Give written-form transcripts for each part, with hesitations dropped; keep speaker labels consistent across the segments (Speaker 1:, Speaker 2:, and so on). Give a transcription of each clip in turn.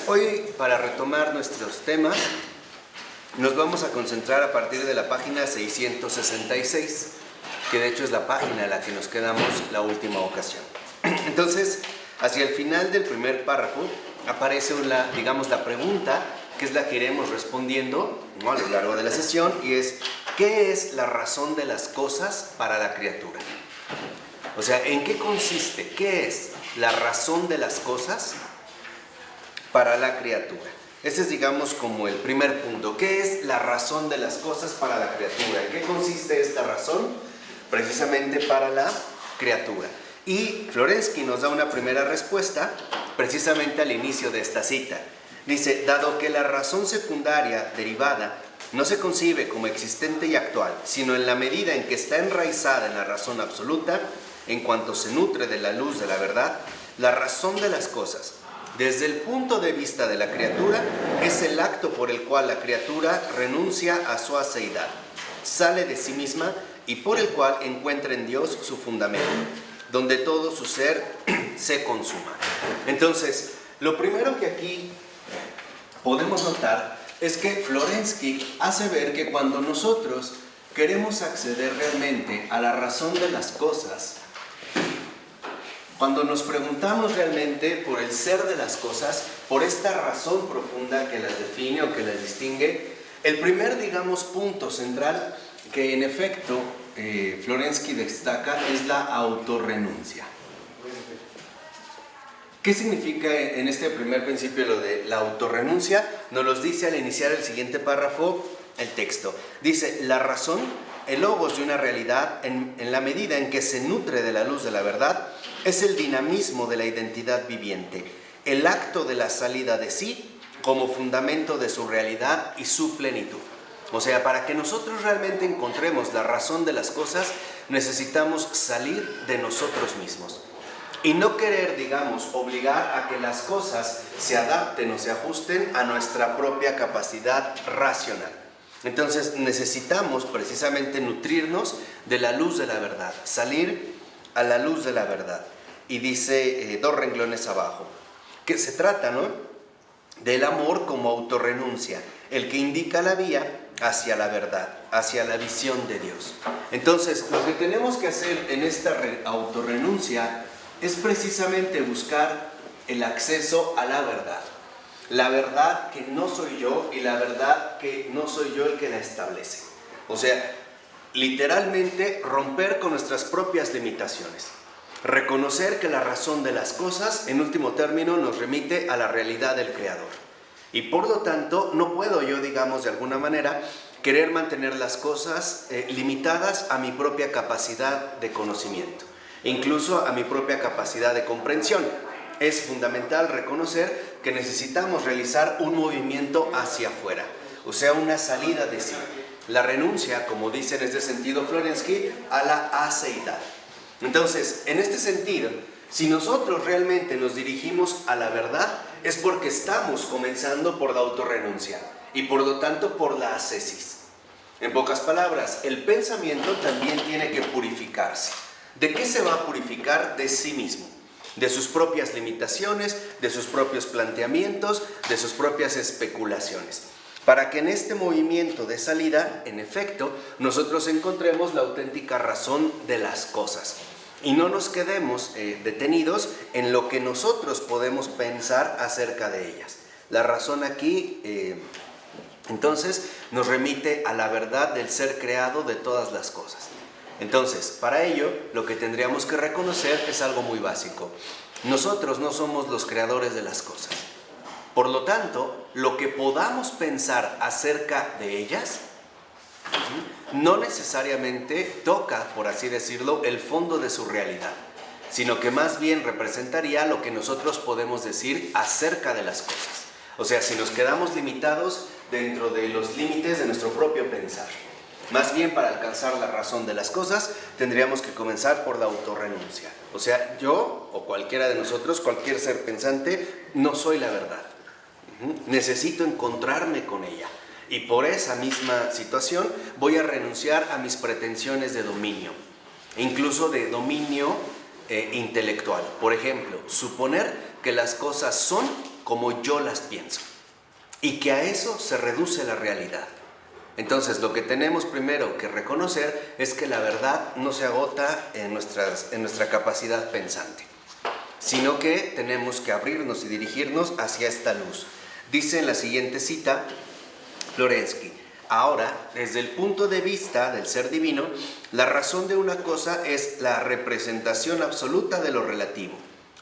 Speaker 1: Hoy, para retomar nuestros temas, nos vamos a concentrar a partir de la página 666, que de hecho es la página en la que nos quedamos la última ocasión. Entonces, hacia el final del primer párrafo aparece la pregunta, que es la que iremos respondiendo, ¿no?, a lo largo de la sesión, y es: ¿qué es la razón de las cosas para la criatura? O sea, ¿en qué consiste? ¿Qué es la razón de las cosas para la criatura? Ese es, como el primer punto. ¿Qué es la razón de las cosas para la criatura? ¿En qué consiste esta razón? Precisamente para la criatura. Y Florensky nos da una primera respuesta precisamente al inicio de esta cita. Dice: dado que la razón secundaria derivada no se concibe como existente y actual, sino en la medida en que está enraizada en la razón absoluta, en cuanto se nutre de la luz de la verdad, la razón de las cosas, desde el punto de vista de la criatura, es el acto por el cual la criatura renuncia a su aceidad, sale de sí misma y por el cual encuentra en Dios su fundamento, donde todo su ser se consuma. Entonces, lo primero que aquí podemos notar es que Florensky hace ver que cuando nosotros queremos acceder realmente a la razón de las cosas, cuando nos preguntamos realmente por el ser de las cosas, por esta razón profunda que las define o que las distingue, el primer, punto central que en efecto Florensky destaca es la autorrenuncia. ¿Qué significa en este primer principio lo de la autorrenuncia? Nos los dice al iniciar el siguiente párrafo el texto. Dice: la razón, el logos de una realidad, en la medida en que se nutre de la luz de la verdad, es el dinamismo de la identidad viviente, el acto de la salida de sí como fundamento de su realidad y su plenitud. O sea, para que nosotros realmente encontremos la razón de las cosas, necesitamos salir de nosotros mismos. Y no querer, obligar a que las cosas se adapten o se ajusten a nuestra propia capacidad racional. Entonces necesitamos precisamente nutrirnos de la luz de la verdad, salir a la luz de la verdad. Y dice dos renglones abajo, que se trata, del amor como autorrenuncia, el que indica la vía hacia la verdad, hacia la visión de Dios. Entonces, lo que tenemos que hacer en esta autorrenuncia es precisamente buscar el acceso a la verdad que no soy yo y la verdad que no soy yo el que la establece. O sea, literalmente romper con nuestras propias limitaciones, reconocer que la razón de las cosas, en último término, nos remite a la realidad del Creador. Y por lo tanto, no puedo yo, de alguna manera, querer mantener las cosas limitadas a mi propia capacidad de conocimiento, incluso a mi propia capacidad de comprensión. Es fundamental reconocer que necesitamos realizar un movimiento hacia afuera, o sea, una salida de sí. La renuncia, como dice en este sentido Florensky, a la aceidad. Entonces, en este sentido, si nosotros realmente nos dirigimos a la verdad, es porque estamos comenzando por la autorrenuncia y por lo tanto por la ascesis. En pocas palabras, el pensamiento también tiene que purificarse. ¿De qué se va a purificar? De sí mismo, de sus propias limitaciones, de sus propios planteamientos, de sus propias especulaciones, para que en este movimiento de salida, en efecto, nosotros encontremos la auténtica razón de las cosas y no nos quedemos detenidos en lo que nosotros podemos pensar acerca de ellas. La razón aquí, entonces, nos remite a la verdad del ser creado de todas las cosas. Entonces, para ello, lo que tendríamos que reconocer es algo muy básico. Nosotros no somos los creadores de las cosas. Por lo tanto, lo que podamos pensar acerca de ellas no necesariamente toca, por así decirlo, el fondo de su realidad, sino que más bien representaría lo que nosotros podemos decir acerca de las cosas. O sea, si nos quedamos limitados dentro de los límites de nuestro propio pensar. Más bien, para alcanzar la razón de las cosas, tendríamos que comenzar por la autorrenuncia. O sea, yo o cualquiera de nosotros, cualquier ser pensante, no soy la verdad. Necesito encontrarme con ella. Y por esa misma situación voy a renunciar a mis pretensiones de dominio. Incluso de dominio intelectual. Por ejemplo, suponer que las cosas son como yo las pienso y que a eso se reduce la realidad. Entonces, lo que tenemos primero que reconocer es que la verdad no se agota en nuestra capacidad pensante, sino que tenemos que abrirnos y dirigirnos hacia esta luz. Dice en la siguiente cita Florensky: ahora, desde el punto de vista del ser divino, la razón de una cosa es la representación absoluta de lo relativo,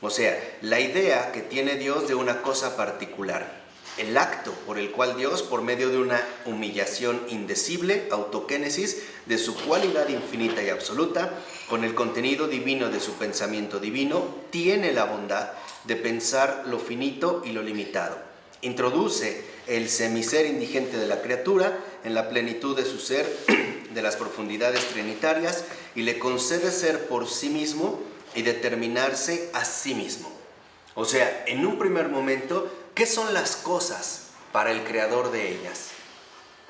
Speaker 1: o sea, la idea que tiene Dios de una cosa particular. El acto por el cual Dios, por medio de una humillación indecible, autokénesis de su cualidad infinita y absoluta, con el contenido divino de su pensamiento divino, tiene la bondad de pensar lo finito y lo limitado. Introduce el semiser indigente de la criatura en la plenitud de su ser, de las profundidades trinitarias, y le concede ser por sí mismo y determinarse a sí mismo. O sea, en un primer momento, ¿qué son las cosas para el creador de ellas?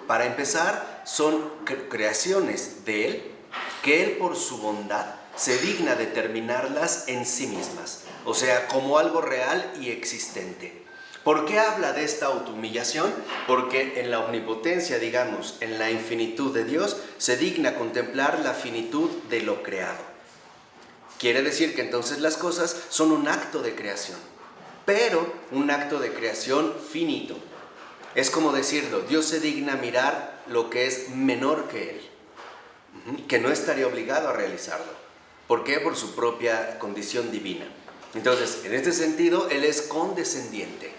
Speaker 1: Para empezar, son creaciones de Él, que Él por su bondad se digna determinarlas en sí mismas, o sea, como algo real y existente. ¿Por qué habla de esta autohumillación? Porque en la omnipotencia, digamos, en la infinitud de Dios, se digna contemplar la finitud de lo creado. Quiere decir que entonces las cosas son un acto de creación, pero un acto de creación finito. Es como decirlo, Dios se digna mirar lo que es menor que Él, que no estaría obligado a realizarlo. ¿Por qué? Por su propia condición divina. Entonces, en este sentido, Él es condescendiente,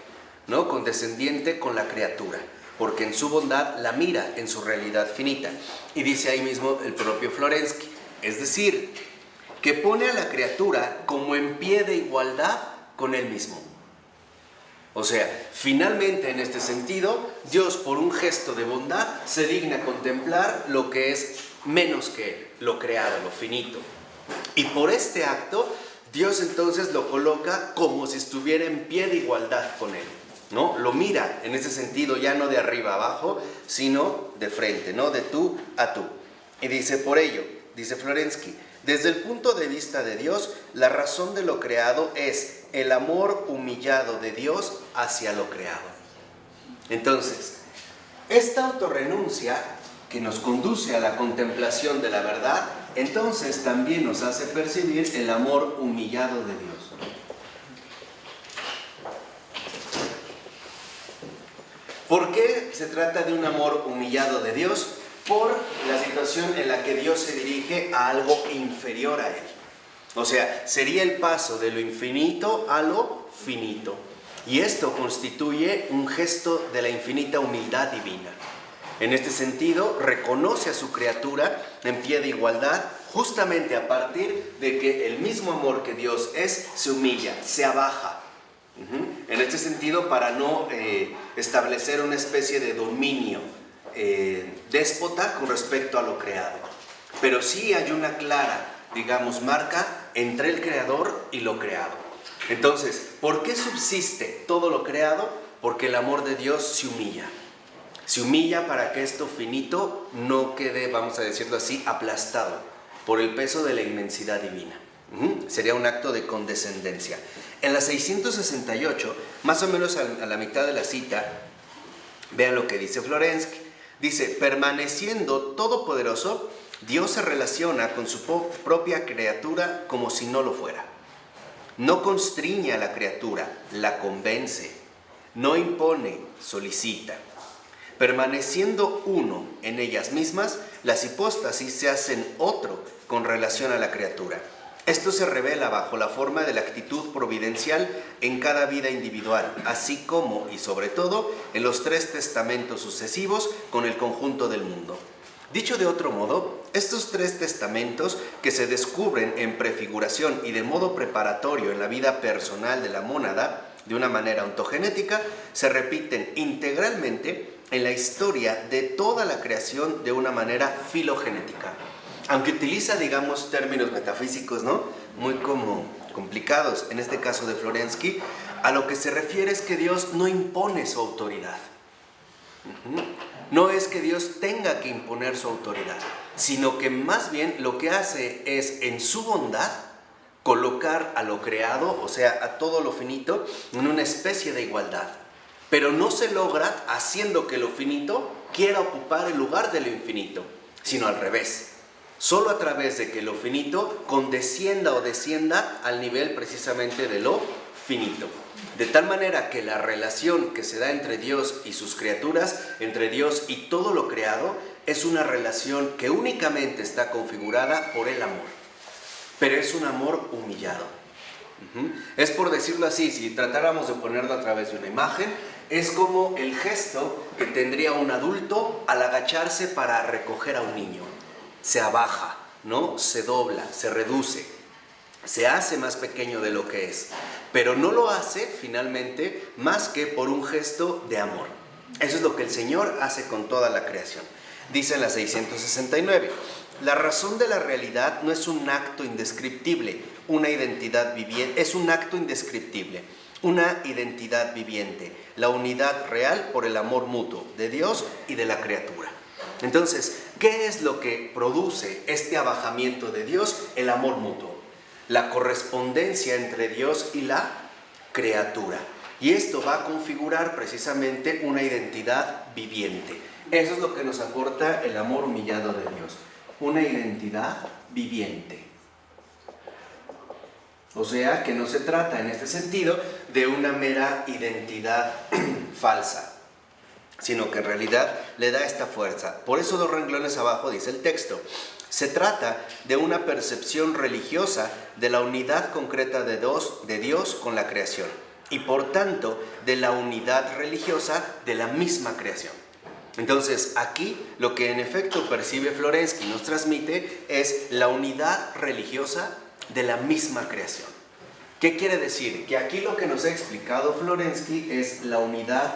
Speaker 1: ¿no? Condescendiente con la criatura, porque en su bondad la mira en su realidad finita. Y dice ahí mismo el propio Florensky, es decir, que pone a la criatura como en pie de igualdad con Él mismo. O sea, finalmente en este sentido, Dios por un gesto de bondad se digna contemplar lo que es menos que Él, lo creado, lo finito. Y por este acto, Dios entonces lo coloca como si estuviera en pie de igualdad con Él, ¿no? Lo mira en ese sentido, ya no de arriba abajo, sino de frente, ¿no? De tú a tú. Y dice, por ello, dice Florensky, desde el punto de vista de Dios, la razón de lo creado es el amor humillado de Dios hacia lo creado. Entonces, esta autorrenuncia que nos conduce a la contemplación de la verdad, entonces también nos hace percibir el amor humillado de Dios. ¿Por qué se trata de un amor humillado de Dios? Por la situación en la que Dios se dirige a algo inferior a Él. O sea, sería el paso de lo infinito a lo finito. Y esto constituye un gesto de la infinita humildad divina. En este sentido, reconoce a su criatura en pie de igualdad, justamente a partir de que el mismo amor que Dios es, se humilla, se abaja. En este sentido, para no establecer una especie de dominio déspota con respecto a lo creado. Pero sí hay una clara, digamos, marca entre el creador y lo creado. Entonces, ¿por qué subsiste todo lo creado? Porque el amor de Dios se humilla. Se humilla para que esto finito no quede, vamos a decirlo así, aplastado por el peso de la inmensidad divina. Sería un acto de condescendencia. En la 668, más o menos a la mitad de la cita, vean lo que dice Florensky. Dice, permaneciendo todopoderoso, Dios se relaciona con su propia criatura como si no lo fuera. No constriñe a la criatura, la convence, no impone, solicita. Permaneciendo uno en ellas mismas, las hipóstasis se hacen otro con relación a la criatura. Esto se revela bajo la forma de la actitud providencial en cada vida individual, así como y sobre todo en los 3 testamentos sucesivos con el conjunto del mundo. Dicho de otro modo, estos 3 testamentos que se descubren en prefiguración y de modo preparatorio en la vida personal de la mónada, de una manera ontogenética, se repiten integralmente en la historia de toda la creación de una manera filogenética. Aunque utiliza, digamos, términos metafísicos, ¿no? Muy como complicados, en este caso de Florensky, a lo que se refiere es que Dios no impone su autoridad. No es que Dios tenga que imponer su autoridad, sino que más bien lo que hace es, en su bondad, colocar a lo creado, o sea, a todo lo finito, en una especie de igualdad. Pero no se logra haciendo que lo finito quiera ocupar el lugar de lo infinito, sino al revés. Solo a través de que lo finito condescienda o descienda al nivel precisamente de lo finito. De tal manera que la relación que se da entre Dios y sus criaturas, entre Dios y todo lo creado, es una relación que únicamente está configurada por el amor. Pero es un amor humillado. Es, por decirlo así, si tratáramos de ponerlo a través de una imagen, es como el gesto que tendría un adulto al agacharse para recoger a un niño. Se abaja, ¿no? Se dobla, se reduce, se hace más pequeño de lo que es, pero no lo hace finalmente más que por un gesto de amor. Eso es lo que el Señor hace con toda la creación. Dice en la 669, la razón de la realidad no es un acto indescriptible, una identidad viviente, es un acto indescriptible, una identidad viviente, la unidad real por el amor mutuo de Dios y de la criatura. Entonces, ¿qué es lo que produce este abajamiento de Dios? El amor mutuo, la correspondencia entre Dios y la criatura. Y esto va a configurar precisamente una identidad viviente. Eso es lo que nos aporta el amor humillado de Dios, una identidad viviente. O sea, que no se trata en este sentido de una mera identidad falsa, sino que en realidad le da esta fuerza. Por eso 2 renglones abajo dice el texto, se trata de una percepción religiosa de la unidad concreta de Dios con la creación y por tanto de la unidad religiosa de la misma creación. Entonces aquí lo que en efecto percibe Florensky y nos transmite es la unidad religiosa de la misma creación. ¿Qué quiere decir? Que aquí lo que nos ha explicado Florensky es la unidad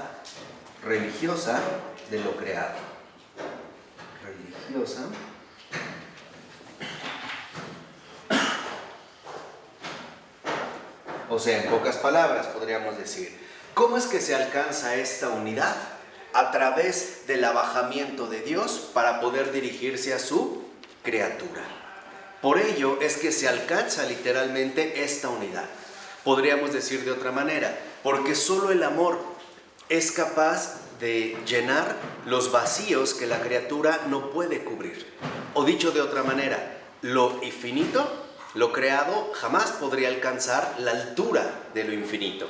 Speaker 1: religiosa de lo creado. Religiosa. O sea, en pocas palabras podríamos decir, ¿cómo es que se alcanza esta unidad? A través del abajamiento de Dios para poder dirigirse a su criatura. Por ello es que se alcanza literalmente esta unidad. Podríamos decir de otra manera, porque solo el amor es capaz de llenar los vacíos que la criatura no puede cubrir. O dicho de otra manera, lo infinito, lo creado, jamás podría alcanzar la altura de lo infinito.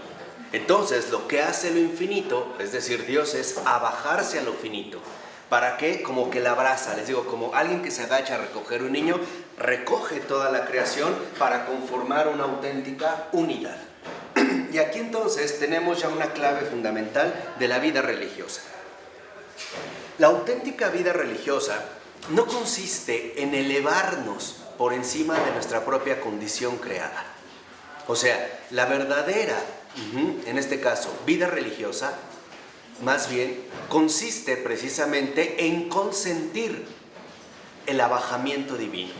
Speaker 1: Entonces, lo que hace lo infinito, es decir, Dios, es abajarse a lo finito. ¿Para qué? Como que la abraza. Les digo, como alguien que se agacha a recoger un niño, recoge toda la creación para conformar una auténtica unidad. Y aquí entonces tenemos ya una clave fundamental de la vida religiosa. La auténtica vida religiosa no consiste en elevarnos por encima de nuestra propia condición creada. O sea, la verdadera, en este caso, vida religiosa, más bien, consiste precisamente en consentir el abajamiento divino.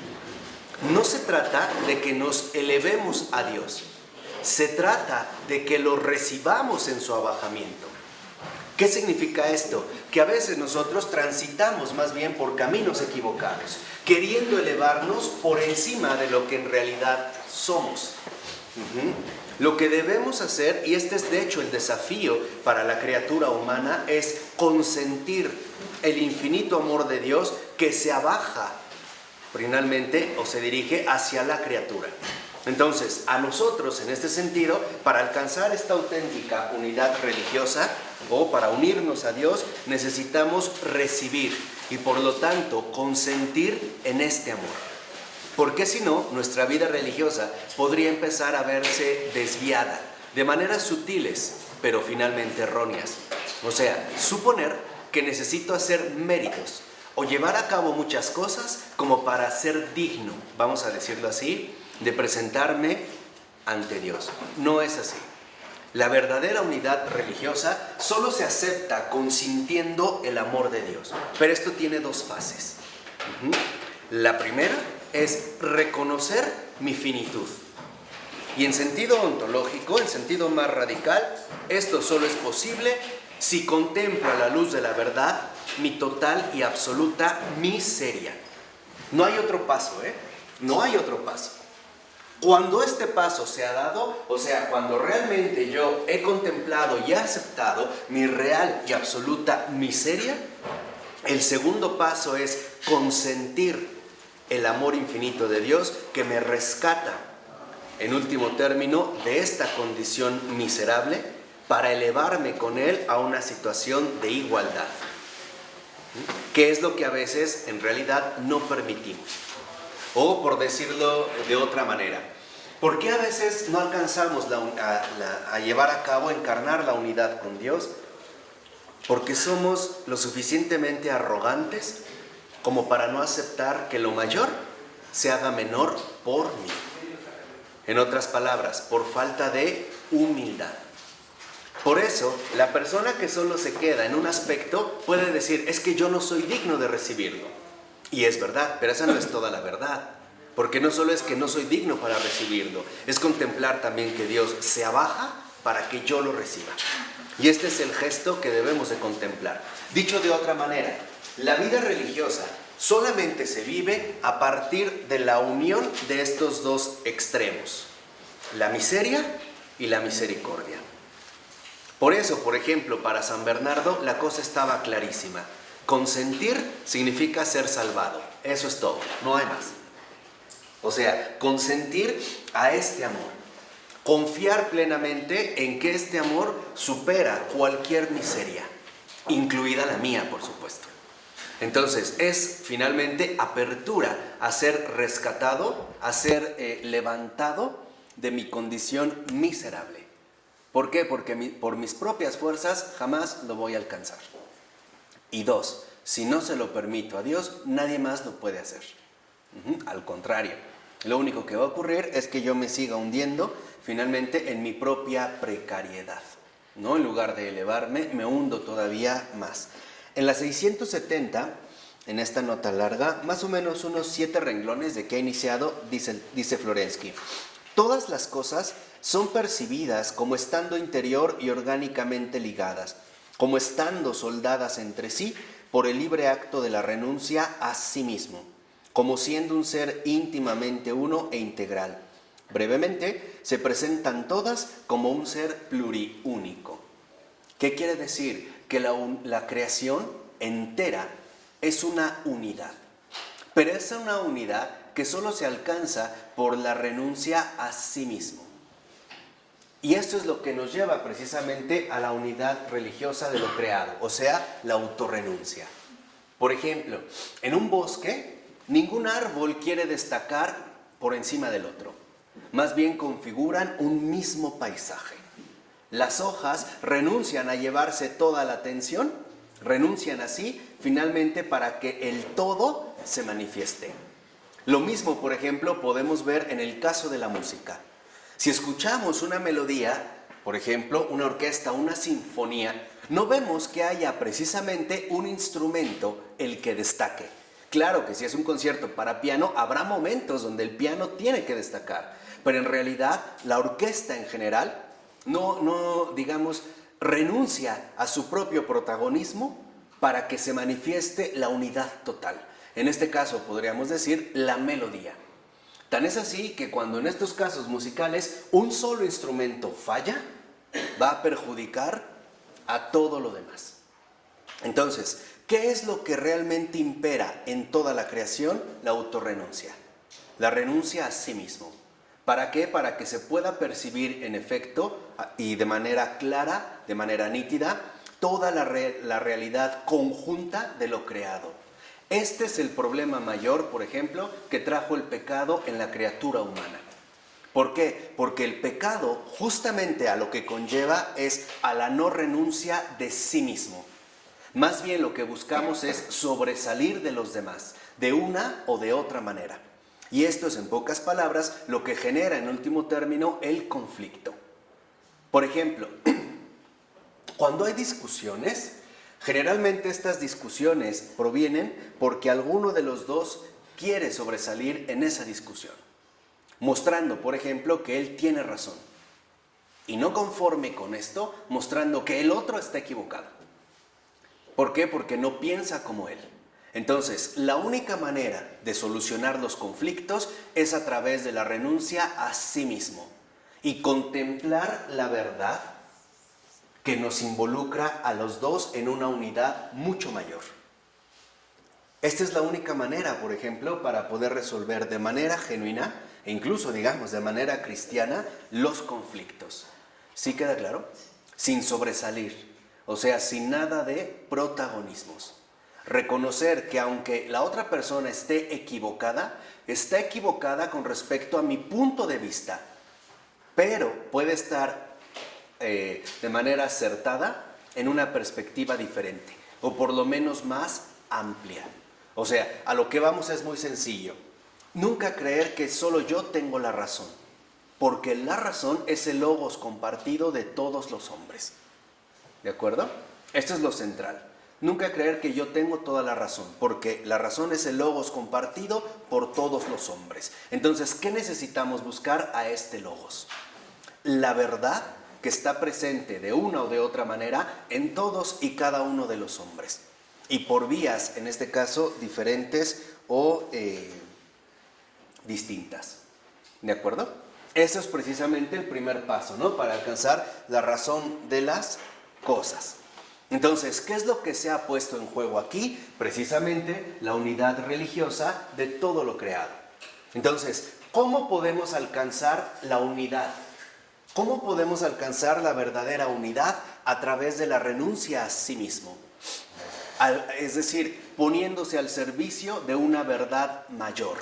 Speaker 1: No se trata de que nos elevemos a Dios, se trata de que lo recibamos en su abajamiento. ¿Qué significa esto? Que a veces nosotros transitamos más bien por caminos equivocados, queriendo elevarnos por encima de lo que en realidad somos. Lo que debemos hacer, y este es de hecho el desafío para la criatura humana, es consentir el infinito amor de Dios que se abaja finalmente o se dirige hacia la criatura. Entonces, a nosotros en este sentido, para alcanzar esta auténtica unidad religiosa o para unirnos a Dios, necesitamos recibir y por lo tanto consentir en este amor. Porque si no, nuestra vida religiosa podría empezar a verse desviada, de maneras sutiles, pero finalmente erróneas. O sea, suponer que necesito hacer méritos o llevar a cabo muchas cosas como para ser digno, vamos a decirlo así, de presentarme ante Dios. No es así. La verdadera unidad religiosa solo se acepta consintiendo el amor de Dios. Pero esto tiene 2 fases. La primera es reconocer mi finitud. Y en sentido ontológico, en sentido más radical, esto solo es posible si contemplo a la luz de la verdad mi total y absoluta miseria. No hay otro paso, No hay otro paso. Cuando este paso se ha dado, o sea, cuando realmente yo he contemplado y he aceptado mi real y absoluta miseria, el segundo paso es consentir el amor infinito de Dios que me rescata, en último término, de esta condición miserable para elevarme con Él a una situación de igualdad, que es lo que a veces en realidad no permitimos. O por decirlo de otra manera, ¿por qué a veces no alcanzamos a llevar a cabo, encarnar la unidad con Dios? Porque somos lo suficientemente arrogantes como para no aceptar que lo mayor se haga menor por mí. En otras palabras, por falta de humildad. Por eso, la persona que solo se queda en un aspecto puede decir, es que yo no soy digno de recibirlo. Y es verdad, pero esa no es toda la verdad. Porque no solo es que no soy digno para recibirlo, es contemplar también que Dios se abaja para que yo lo reciba. Y este es el gesto que debemos de contemplar. Dicho de otra manera, la vida religiosa solamente se vive a partir de la unión de estos dos extremos, la miseria y la misericordia. Por eso, por ejemplo, para San Bernardo la cosa estaba clarísima. Consentir significa ser salvado. Eso es todo, no hay más. O sea, consentir a este amor. Confiar plenamente en que este amor supera cualquier miseria, incluida la mía, por supuesto. Entonces, es finalmente apertura a ser rescatado, a ser levantado de mi condición miserable. ¿Por qué? Porque por mis propias fuerzas jamás lo voy a alcanzar. Y dos, si no se lo permito a Dios, nadie más lo puede hacer. Al contrario, lo único que va a ocurrir es que yo me siga hundiendo finalmente en mi propia precariedad, ¿no? En lugar de elevarme, me hundo todavía más. En la 670, en esta nota larga, más o menos unos 7 renglones de que ha iniciado, dice Florensky. Todas las cosas son percibidas como estando interior y orgánicamente ligadas, como estando soldadas entre sí por el libre acto de la renuncia a sí mismo, como siendo un ser íntimamente uno e integral. Brevemente, se presentan todas como un ser pluriúnico. ¿Qué quiere decir? Que la creación entera es una unidad, pero es una unidad que solo se alcanza por la renuncia a sí mismo. Y esto es lo que nos lleva precisamente a la unidad religiosa de lo creado, o sea, la autorrenuncia. Por ejemplo, en un bosque, ningún árbol quiere destacar por encima del otro. Más bien configuran un mismo paisaje. Las hojas renuncian a llevarse toda la atención, renuncian así finalmente para que el todo se manifieste. Lo mismo, por ejemplo, podemos ver en el caso de la música. Si escuchamos una melodía, por ejemplo, una orquesta, una sinfonía, no vemos que haya precisamente un instrumento el que destaque. Claro que si es un concierto para piano, habrá momentos donde el piano tiene que destacar, pero en realidad la orquesta en general no renuncia a su propio protagonismo para que se manifieste la unidad total. En este caso podríamos decir la melodía. Tan es así que cuando en estos casos musicales un solo instrumento falla, va a perjudicar a todo lo demás. Entonces, ¿qué es lo que realmente impera en toda la creación? La autorrenuncia. La renuncia a sí mismo. ¿Para qué? Para que se pueda percibir en efecto y de manera clara, de manera nítida, toda la realidad conjunta de lo creado. Este es el problema mayor, por ejemplo, que trajo el pecado en la criatura humana. ¿Por qué? Porque el pecado justamente a lo que conlleva es a la no renuncia de sí mismo. Más bien lo que buscamos es sobresalir de los demás, de una o de otra manera. Y esto es, en pocas palabras, lo que genera en último término el conflicto. Por ejemplo, cuando hay discusiones, generalmente estas discusiones provienen porque alguno de los dos quiere sobresalir en esa discusión, mostrando, por ejemplo, que él tiene razón. Y no conforme con esto, mostrando que el otro está equivocado. ¿Por qué? Porque no piensa como él. Entonces, la única manera de solucionar los conflictos es a través de la renuncia a sí mismo y contemplar la verdad que nos involucra a los dos en una unidad mucho mayor. Esta es la única manera, por ejemplo, para poder resolver de manera genuina e incluso, digamos, de manera cristiana, los conflictos. ¿Sí queda claro? Sin sobresalir, o sea, sin nada de protagonismos. Reconocer que aunque la otra persona esté equivocada con respecto a mi punto de vista, pero puede estar de manera acertada en una perspectiva diferente, o por lo menos más amplia. O sea, a lo que vamos es muy sencillo. Nunca creer que solo yo tengo la razón, porque la razón es el logos compartido de todos los hombres. ¿De acuerdo? Esto es lo central. Nunca creer que yo tengo toda la razón, porque la razón es el logos compartido por todos los hombres. Entonces, ¿qué necesitamos buscar a este logos? La verdad que está presente de una o de otra manera en todos y cada uno de los hombres. Y por vías, en este caso, diferentes o distintas. ¿De acuerdo? Ese es precisamente el primer paso, ¿no? Para alcanzar la razón de las cosas. Entonces, ¿qué es lo que se ha puesto en juego aquí? Precisamente la unidad religiosa de todo lo creado. Entonces, ¿cómo podemos alcanzar la unidad? ¿Cómo podemos alcanzar la verdadera unidad? A través de la renuncia a sí mismo. Es decir, poniéndose al servicio de una verdad mayor,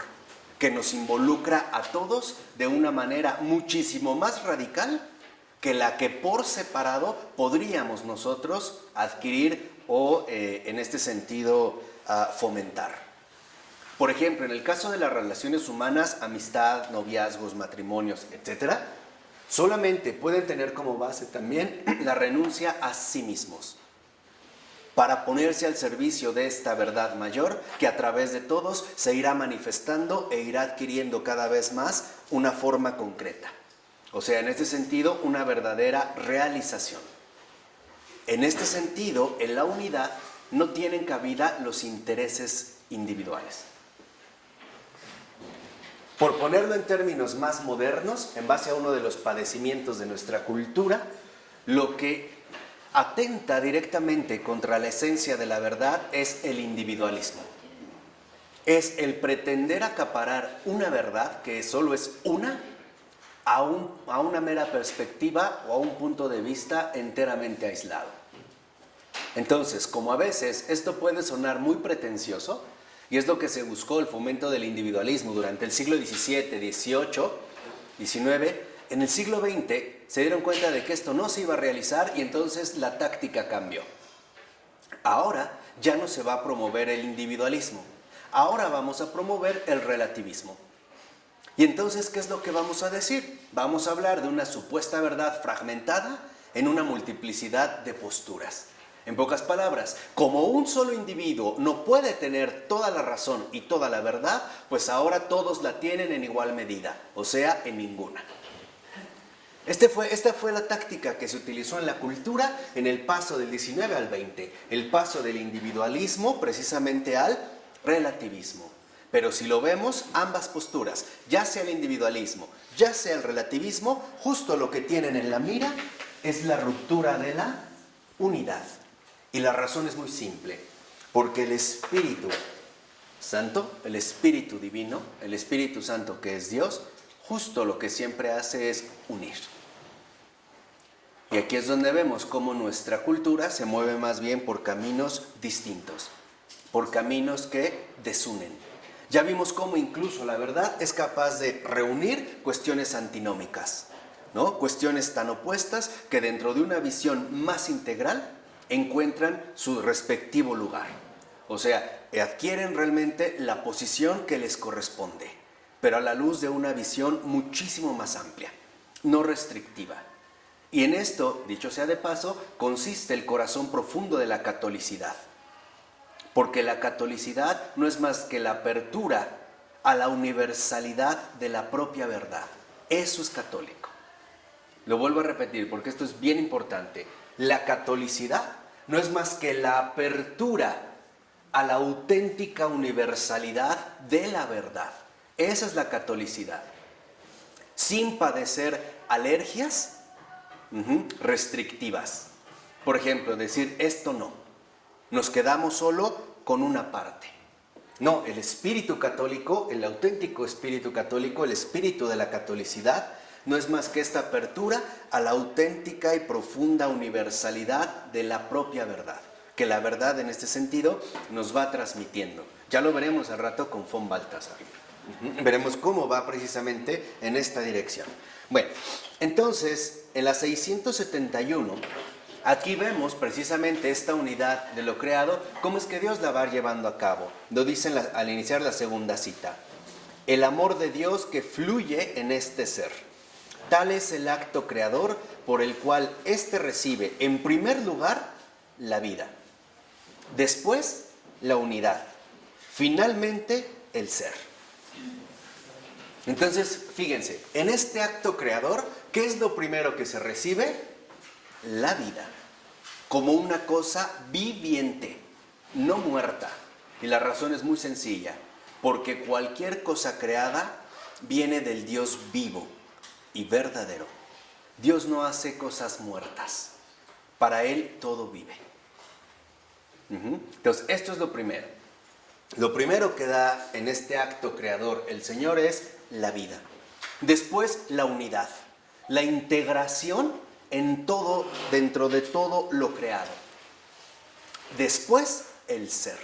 Speaker 1: que nos involucra a todos de una manera muchísimo más radical que la que por separado podríamos nosotros adquirir o, en este sentido, fomentar. Por ejemplo, en el caso de las relaciones humanas, amistad, noviazgos, matrimonios, etc., solamente pueden tener como base también la renuncia a sí mismos, para ponerse al servicio de esta verdad mayor que a través de todos se irá manifestando e irá adquiriendo cada vez más una forma concreta. O sea, en este sentido, una verdadera realización. En este sentido, en la unidad no tienen cabida los intereses individuales. Por ponerlo en términos más modernos, en base a uno de los padecimientos de nuestra cultura, lo que atenta directamente contra la esencia de la verdad es el individualismo. Es el pretender acaparar una verdad, que solo es una, a una mera perspectiva o a un punto de vista enteramente aislado. Entonces, como a veces esto puede sonar muy pretencioso, y es lo que se buscó el fomento del individualismo durante el siglo XVII, XVIII, XIX, en el siglo XX se dieron cuenta de que esto no se iba a realizar y entonces la táctica cambió. Ahora ya no se va a promover el individualismo, ahora vamos a promover el relativismo. Y entonces, ¿qué es lo que vamos a decir? Vamos a hablar de una supuesta verdad fragmentada en una multiplicidad de posturas. En pocas palabras, como un solo individuo no puede tener toda la razón y toda la verdad, pues ahora todos la tienen en igual medida, o sea, en ninguna. Esta fue la táctica que se utilizó en la cultura en el paso del 19 al 20, el paso del individualismo precisamente al relativismo. Pero si lo vemos, ambas posturas, ya sea el individualismo, ya sea el relativismo, justo lo que tienen en la mira es la ruptura de la unidad. Y la razón es muy simple, porque el Espíritu Santo, el Espíritu Divino, el Espíritu Santo que es Dios, justo lo que siempre hace es unir. Y aquí es donde vemos cómo nuestra cultura se mueve más bien por caminos distintos, por caminos que desunen. Ya vimos cómo incluso la verdad es capaz de reunir cuestiones antinómicas, ¿no? Cuestiones tan opuestas que dentro de una visión más integral encuentran su respectivo lugar. O sea, adquieren realmente la posición que les corresponde, pero a la luz de una visión muchísimo más amplia, no restrictiva. Y en esto, dicho sea de paso, consiste el corazón profundo de la catolicidad. Porque la catolicidad no es más que la apertura a la universalidad de la propia verdad. Eso es católico. Lo vuelvo a repetir porque esto es bien importante. La catolicidad no es más que la apertura a la auténtica universalidad de la verdad. Esa es la catolicidad. Sin padecer alergias restrictivas. Por ejemplo, decir esto no. Nos quedamos solo con una parte. No, el espíritu católico, el auténtico espíritu católico, el espíritu de la catolicidad, no es más que esta apertura a la auténtica y profunda universalidad de la propia verdad, que la verdad en este sentido nos va transmitiendo. Ya lo veremos al rato con von Balthasar. Veremos cómo va precisamente en esta dirección. Bueno, entonces, en la 671, aquí vemos precisamente esta unidad de lo creado, cómo es que Dios la va llevando a cabo. Lo dicen al iniciar la segunda cita. El amor de Dios que fluye en este ser. Tal es el acto creador por el cual éste recibe, en primer lugar, la vida. Después, la unidad. Finalmente, el ser. Entonces, fíjense, en este acto creador, ¿qué es lo primero que se recibe? La vida, como una cosa viviente, no muerta. Y la razón es muy sencilla, porque cualquier cosa creada viene del Dios vivo y verdadero. Dios no hace cosas muertas, para Él todo vive. Entonces, esto es lo primero. Lo primero que da en este acto creador el Señor es la vida. Después, la unidad, la integración en todo, dentro de todo lo creado. Después, el ser.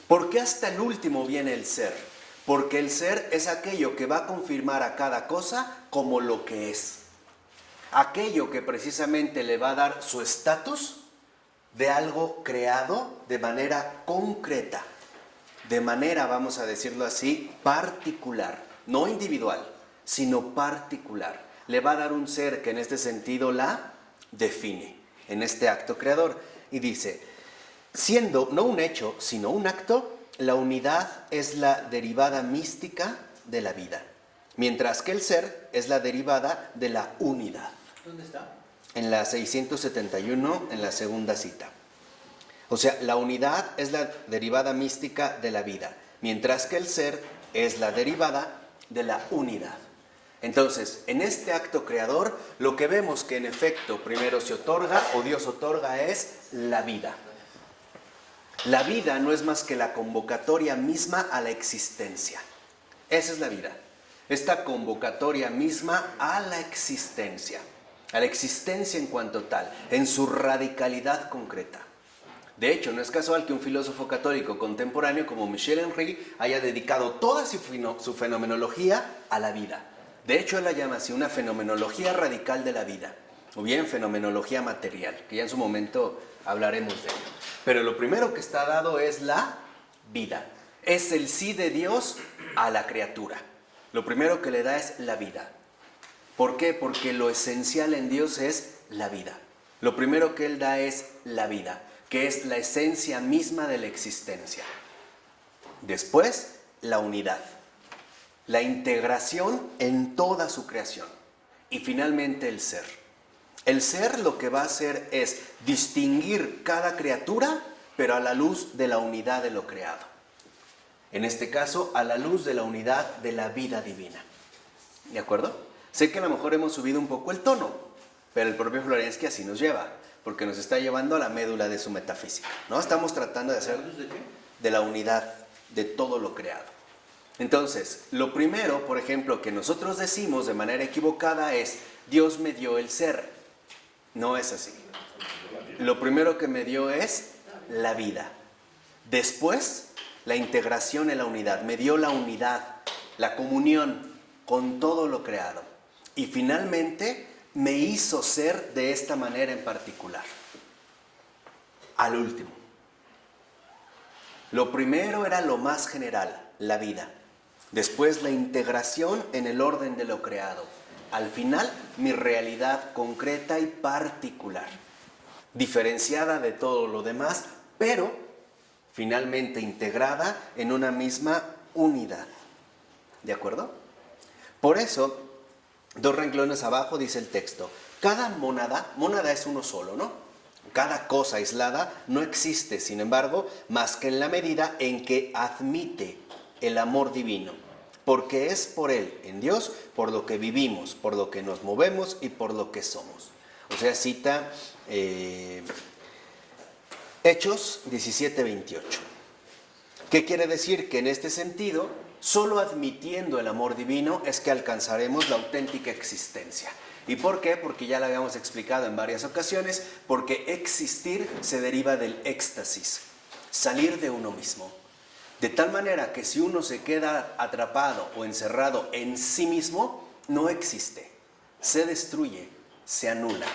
Speaker 1: ¿Por qué hasta el último viene el ser? Porque el ser es aquello que va a confirmar a cada cosa como lo que es. Aquello que precisamente le va a dar su estatus de algo creado de manera concreta, de manera, vamos a decirlo así, particular, no individual, sino particular. Le va a dar un ser que en este sentido la define, en este acto creador. Y dice, siendo no un hecho, sino un acto, la unidad es la derivada mística de la vida, mientras que el ser es la derivada de la unidad.
Speaker 2: ¿Dónde está?
Speaker 1: En la 671, en la segunda cita. O sea, la unidad es la derivada mística de la vida, mientras que el ser es la derivada de la unidad. Entonces, en este acto creador, lo que vemos que en efecto primero se otorga, o Dios otorga, es la vida. La vida no es más que la convocatoria misma a la existencia. Esa es la vida. Esta convocatoria misma a la existencia en cuanto tal, en su radicalidad concreta. De hecho, no es casual que un filósofo católico contemporáneo como Michel Henry haya dedicado toda su fenomenología a la vida. De hecho, él la llama así una fenomenología radical de la vida, o bien fenomenología material, que ya en su momento hablaremos de ello. Pero lo primero que está dado es la vida. Es el sí de Dios a la criatura. Lo primero que le da es la vida. ¿Por qué? Porque lo esencial en Dios es la vida. Lo primero que Él da es la vida, que es la esencia misma de la existencia. Después, la unidad, la integración en toda su creación. Y finalmente, el ser. El ser lo que va a hacer es distinguir cada criatura, pero a la luz de la unidad de lo creado. En este caso, a la luz de la unidad de la vida divina. ¿De acuerdo? Sé que a lo mejor hemos subido un poco el tono, pero el propio Florensky así nos lleva, porque nos está llevando a la médula de su metafísica, ¿no? Estamos tratando de hacer de la unidad de todo lo creado. Entonces, lo primero, por ejemplo, que nosotros decimos de manera equivocada es, Dios me dio el ser. No es así. Lo primero que me dio es la vida. Después, la integración en la unidad. Me dio la unidad, la comunión con todo lo creado. Y finalmente, me hizo ser de esta manera en particular. Al último. Lo primero era lo más general, la vida. Después la integración en el orden de lo creado. Al final, mi realidad concreta y particular. Diferenciada de todo lo demás, pero finalmente integrada en una misma unidad. ¿De acuerdo? Por eso, 2 renglones abajo dice el texto, cada mónada es uno solo, ¿no? Cada cosa aislada no existe, sin embargo, más que en la medida en que admite el amor divino, porque es por Él, en Dios, por lo que vivimos, por lo que nos movemos y por lo que somos. O sea, cita Hechos 17:28. ¿Qué quiere decir? Que en este sentido, solo admitiendo el amor divino es que alcanzaremos la auténtica existencia. ¿Y por qué? Porque ya lo habíamos explicado en varias ocasiones, porque existir se deriva del éxtasis, salir de uno mismo. De tal manera que si uno se queda atrapado o encerrado en sí mismo, no existe, se destruye, se anula,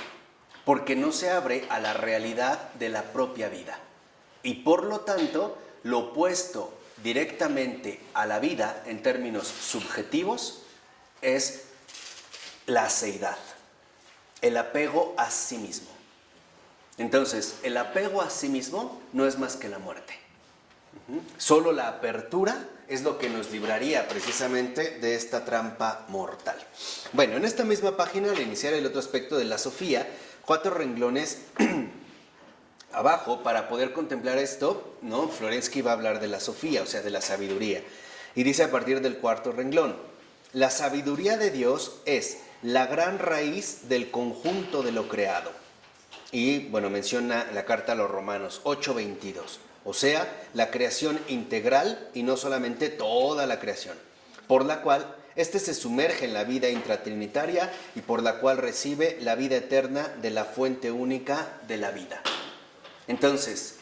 Speaker 1: porque no se abre a la realidad de la propia vida. Y por lo tanto, lo opuesto directamente a la vida en términos subjetivos es la aseidad, el apego a sí mismo. Entonces, el apego a sí mismo no es más que la muerte. Solo la apertura es lo que nos libraría precisamente de esta trampa mortal. Bueno, en esta misma página, al iniciar el otro aspecto de la Sofía, 4 renglones abajo, para poder contemplar esto, ¿no? Florensky va a hablar de la Sofía, o sea, de la sabiduría. Y dice a partir del 4º renglón: la sabiduría de Dios es la gran raíz del conjunto de lo creado. Y, bueno, menciona la carta a los Romanos 8:22. O sea, la creación integral y no solamente toda la creación, por la cual éste se sumerge en la vida intratrinitaria y por la cual recibe la vida eterna de la fuente única de la vida. Entonces,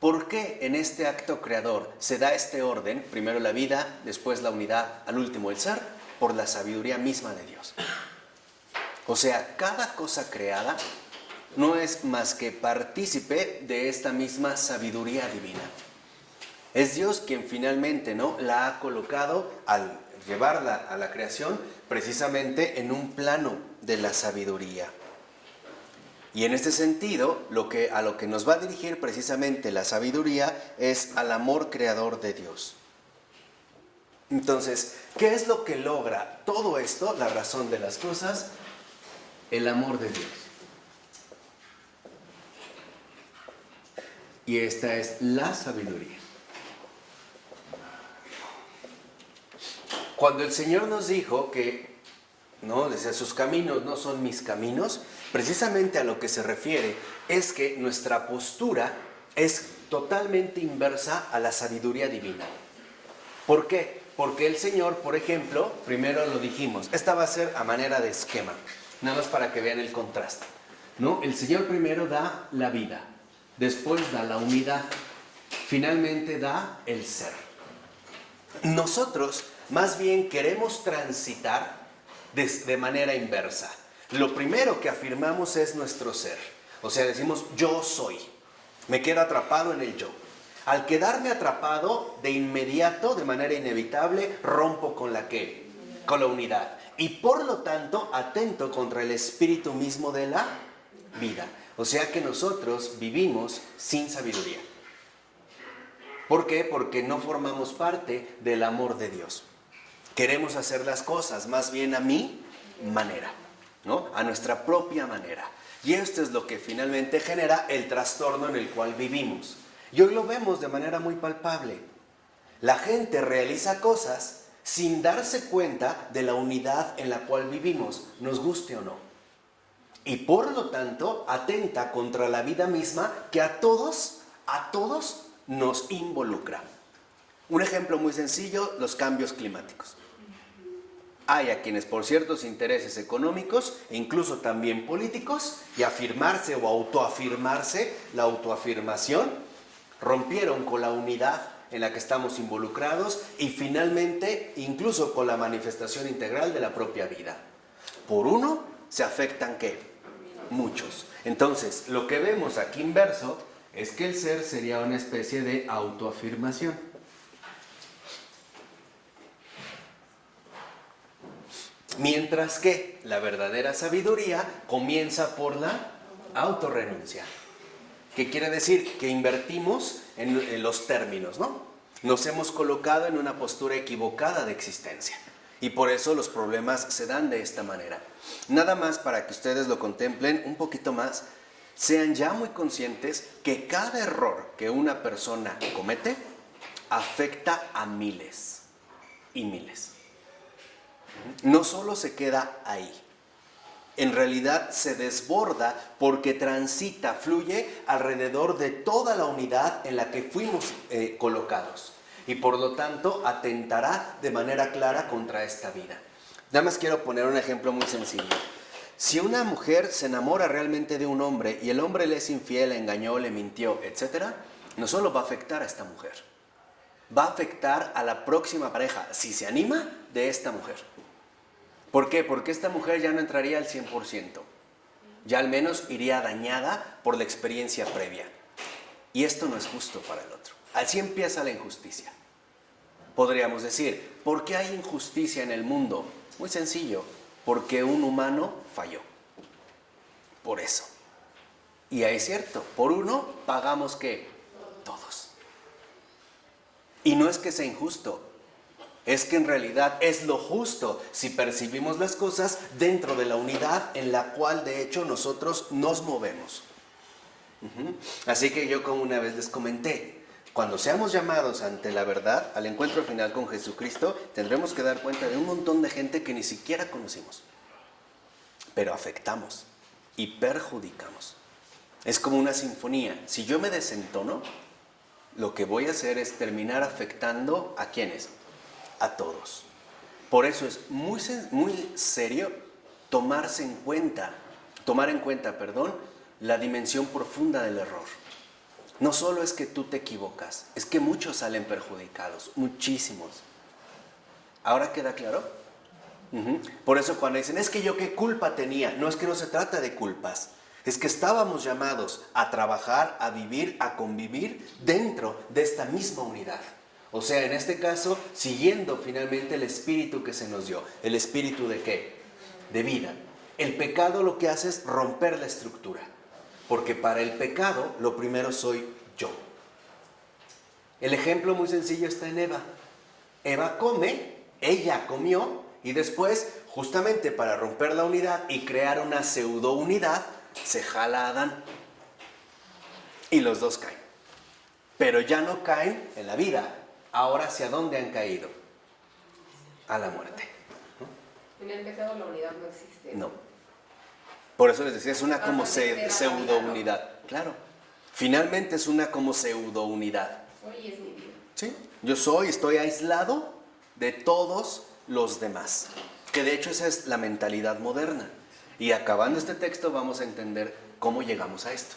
Speaker 1: ¿por qué en este acto creador se da este orden? Primero la vida, después la unidad, al último el ser, por la sabiduría misma de Dios. O sea, cada cosa creada no es más que partícipe de esta misma sabiduría divina. Es Dios quien finalmente, ¿no?, la ha colocado al llevarla a la creación precisamente en un plano de la sabiduría. Y en este sentido, a lo que nos va a dirigir precisamente la sabiduría es al amor creador de Dios. Entonces, ¿qué es lo que logra todo esto? La razón de las cosas, el amor de Dios. Y esta es la sabiduría. Cuando el Señor nos dijo que, ¿no?, desde sus caminos no son mis caminos, precisamente a lo que se refiere es que nuestra postura es totalmente inversa a la sabiduría divina. ¿Por qué? Porque el Señor, por ejemplo, primero lo dijimos, esta va a ser a manera de esquema, nada más para que vean el contraste, ¿no? El Señor primero da la vida, después da la unidad, finalmente da el ser. Nosotros más bien queremos transitar de manera inversa. Lo primero que afirmamos es nuestro ser. O sea, decimos yo soy. Me quedo atrapado en el yo. Al quedarme atrapado, de inmediato, de manera inevitable, rompo con la ¿qué? Con la unidad. Y por lo tanto, atento contra el espíritu mismo de la vida. O sea que nosotros vivimos sin sabiduría. ¿Por qué? Porque no formamos parte del amor de Dios. Queremos hacer las cosas más bien a mi manera, ¿no? A nuestra propia manera. Y esto es lo que finalmente genera el trastorno en el cual vivimos. Y hoy lo vemos de manera muy palpable. La gente realiza cosas sin darse cuenta de la unidad en la cual vivimos, nos guste o no. Y por lo tanto, atenta contra la vida misma que a todos nos involucra. Un ejemplo muy sencillo, los cambios climáticos. Hay a quienes por ciertos intereses económicos e incluso también políticos, y afirmarse o autoafirmarse, la autoafirmación, rompieron con la unidad en la que estamos involucrados y finalmente incluso con la manifestación integral de la propia vida. Por uno se afectan ¿qué? Muchos. Entonces, lo que vemos aquí inverso es que el ser sería una especie de autoafirmación. Mientras que la verdadera sabiduría comienza por la autorrenuncia. ¿Qué quiere decir? Que invertimos en los términos, ¿no? Nos hemos colocado en una postura equivocada de existencia. Y por eso los problemas se dan de esta manera. Nada más para que ustedes lo contemplen un poquito más. sean ya muy conscientes que cada error que una persona comete afecta a miles y miles. No solo se queda ahí, en realidad se desborda porque transita, fluye alrededor de toda la unidad en la que fuimos colocados y por lo tanto atentará de manera clara contra esta vida. Nada más quiero poner un ejemplo muy sencillo. Si una mujer se enamora realmente de un hombre y el hombre le es infiel, le engañó, le mintió, etc., no solo va a afectar a esta mujer, va a afectar a la próxima pareja, si se anima, de esta mujer. ¿Por qué? Porque esta mujer ya no entraría al 100%, ya al menos iría dañada por la experiencia previa. Y esto no es justo para el otro. Así empieza la injusticia. Podríamos decir, ¿por qué hay injusticia en el mundo? Muy sencillo, porque un humano falló. Por eso. Y ahí es cierto, por uno pagamos ¿qué? Todos. Y no es que sea injusto, es que en realidad es lo justo si percibimos las cosas dentro de la unidad en la cual de hecho nosotros nos movemos. Así que yo como una vez les comenté, cuando seamos llamados ante la verdad, al encuentro final con Jesucristo, tendremos que dar cuenta de un montón de gente que ni siquiera conocimos, pero afectamos y perjudicamos. Es como una sinfonía. Si yo me desentono, lo que voy a hacer es terminar afectando ¿a quiénes? A todos. Por eso es muy serio tomar en cuenta, la dimensión profunda del error. No solo es que tú te equivocas, es que muchos salen perjudicados, muchísimos. ¿Ahora queda claro? Por eso cuando dicen, es que yo qué culpa tenía, no es que no se trata de culpas, es que estábamos llamados a trabajar, a vivir, a convivir dentro de esta misma unidad. O sea, en este caso, siguiendo finalmente el espíritu que se nos dio. ¿El espíritu de qué? De vida. El pecado lo que hace es romper la estructura. Porque para el pecado, lo primero soy yo. El ejemplo muy sencillo está en Eva. Eva come, ella comió, y después, justamente para romper la unidad y crear una pseudo unidad, se jala a Adán. Y los dos caen. Pero ya no caen en la vida. Ahora, ¿hacia dónde han caído? A la muerte.
Speaker 2: En el pecado la unidad no existe.
Speaker 1: No. Por eso les decía, es una como pseudo-unidad. Claro. Finalmente es una como pseudo-unidad.
Speaker 2: Soy y es mi vida.
Speaker 1: Sí. Yo estoy aislado de todos los demás. Que de hecho esa es la mentalidad moderna. Y acabando este texto vamos a entender cómo llegamos a esto.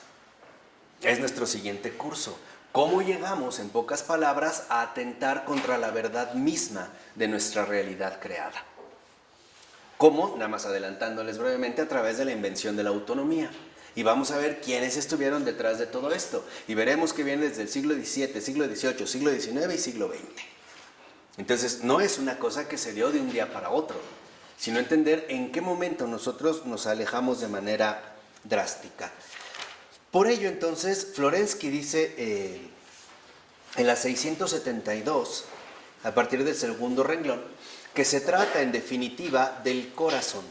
Speaker 1: Es nuestro siguiente curso. ¿Cómo llegamos, en pocas palabras, a atentar contra la verdad misma de nuestra realidad creada? ¿Cómo? Nada más adelantándoles brevemente, a través de la invención de la autonomía. Y vamos a ver quiénes estuvieron detrás de todo esto. Y veremos que viene desde el siglo XVII, siglo XVIII, siglo XIX y siglo XX. Entonces, no es una cosa que se dio de un día para otro, sino entender en qué momento nosotros nos alejamos de manera drástica. Por ello, entonces, Florensky dice en la 672, a partir del segundo renglón, que se trata, en definitiva, del corazón,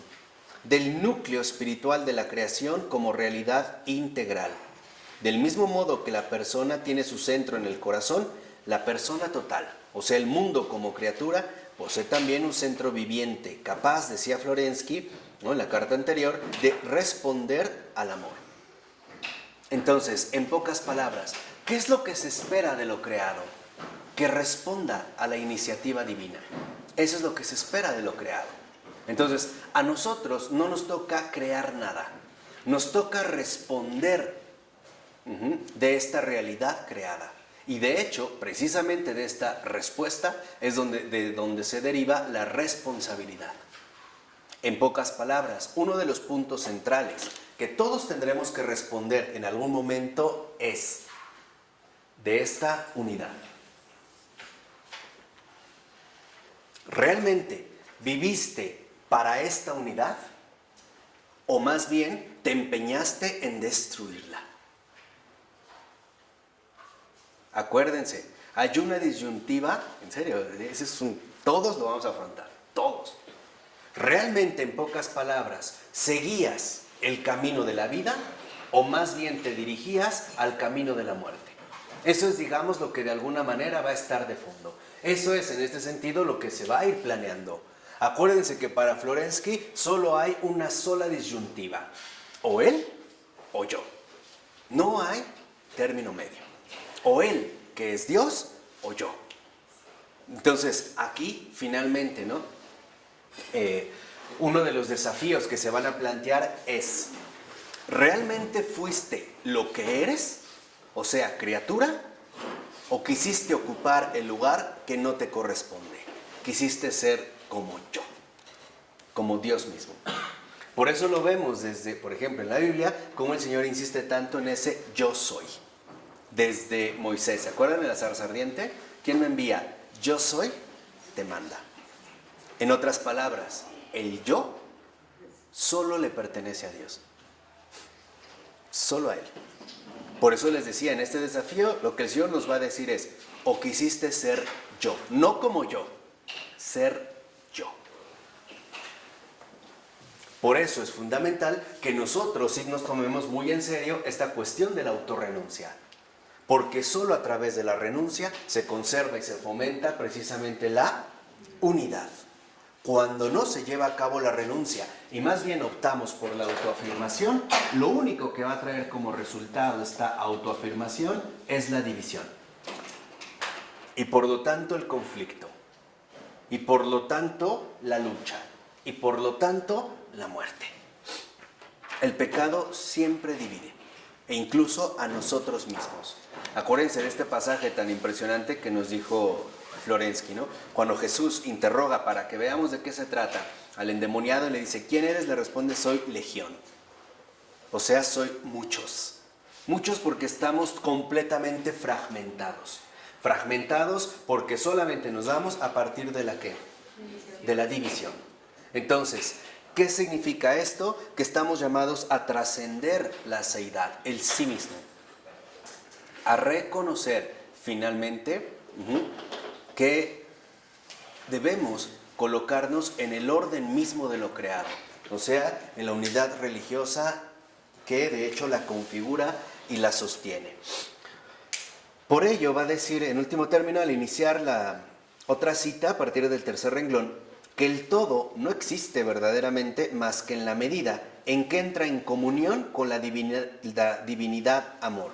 Speaker 1: del núcleo espiritual de la creación como realidad integral. Del mismo modo que la persona tiene su centro en el corazón, la persona total, o sea, el mundo como criatura, posee también un centro viviente, capaz, decía Florensky, ¿no?, en la carta anterior, de responder al amor. Entonces, en pocas palabras, ¿qué es lo que se espera de lo creado? Que responda a la iniciativa divina. Eso es lo que se espera de lo creado. Entonces, a nosotros no nos toca crear nada. Nos toca responder de esta realidad creada. Y de hecho, precisamente de esta respuesta es de donde se deriva la responsabilidad. En pocas palabras, uno de los puntos centrales que todos tendremos que responder en algún momento es de esta unidad. ¿Realmente viviste para esta unidad? ¿O más bien te empeñaste en destruirla? Acuérdense, hay una disyuntiva, en serio, todos lo vamos a afrontar, todos. ¿Realmente, en pocas palabras, seguías el camino de la vida o más bien te dirigías al camino de la muerte. Eso es, digamos, lo que de alguna manera va a estar de fondo. Eso es, en este sentido, lo que se va a ir planeando. Acuérdense que para Florensky solo hay una sola disyuntiva, o él o yo. No hay término medio. O él, que es Dios, o yo. Entonces, aquí, finalmente, ¿no? Uno de los desafíos que se van a plantear es, ¿realmente fuiste lo que eres? O sea, criatura, ¿o quisiste ocupar el lugar que no te corresponde? Quisiste ser como yo, como Dios mismo. Por eso lo vemos desde, por ejemplo, en la Biblia, como el Señor insiste tanto en ese yo soy. Desde Moisés, ¿se acuerdan de la zarza ardiente? ¿Quién me envía? Yo soy, te manda. En otras palabras, el yo solo le pertenece a Dios. Solo a Él. Por eso les decía, en este desafío, lo que el Señor nos va a decir es, o quisiste ser yo, no como yo, ser yo. Por eso es fundamental que nosotros sí nos tomemos muy en serio esta cuestión de la autorrenuncia. Porque solo a través de la renuncia se conserva y se fomenta precisamente la unidad. Cuando no se lleva a cabo la renuncia y más bien optamos por la autoafirmación, lo único que va a traer como resultado esta autoafirmación es la división. Y por lo tanto el conflicto. Y por lo tanto la lucha. Y por lo tanto la muerte. El pecado siempre divide. E incluso a nosotros mismos. Acuérdense de este pasaje tan impresionante que nos dijo Florensky, ¿no? Cuando Jesús interroga para que veamos de qué se trata al endemoniado y le dice, ¿quién eres? Le responde, soy legión. O sea, soy muchos. Muchos porque estamos completamente fragmentados. Fragmentados porque solamente nos damos a partir de la ¿qué? De la división. Entonces, ¿qué significa esto? Que estamos llamados a trascender la seidad, el sí mismo. A reconocer finalmente que debemos colocarnos en el orden mismo de lo creado, o sea, en la unidad religiosa que de hecho la configura y la sostiene. Por ello va a decir en último término, al iniciar la otra cita a partir del tercer renglón, que el todo no existe verdaderamente más que en la medida en que entra en comunión con la divinidad amor,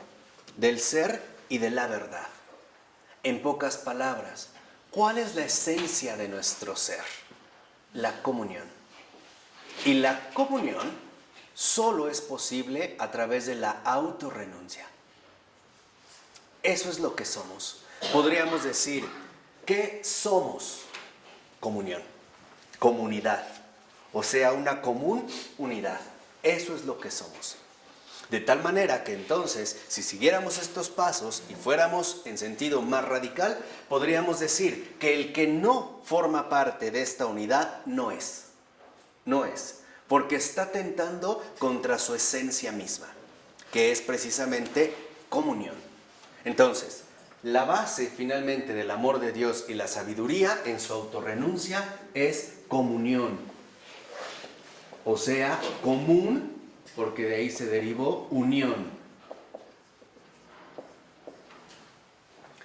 Speaker 1: del ser y de la verdad. En pocas palabras, ¿cuál es la esencia de nuestro ser? La comunión. Y la comunión solo es posible a través de la autorrenuncia. Eso es lo que somos. Podríamos decir, ¿qué somos? Comunión, comunidad, o sea, una común unidad. Eso es lo que somos. De tal manera que entonces, si siguiéramos estos pasos y fuéramos en sentido más radical, podríamos decir que el que no forma parte de esta unidad no es, porque está atentando contra su esencia misma, que es precisamente comunión. Entonces, la base finalmente del amor de Dios y la sabiduría en su autorrenuncia es comunión, o sea, común, porque de ahí se derivó unión.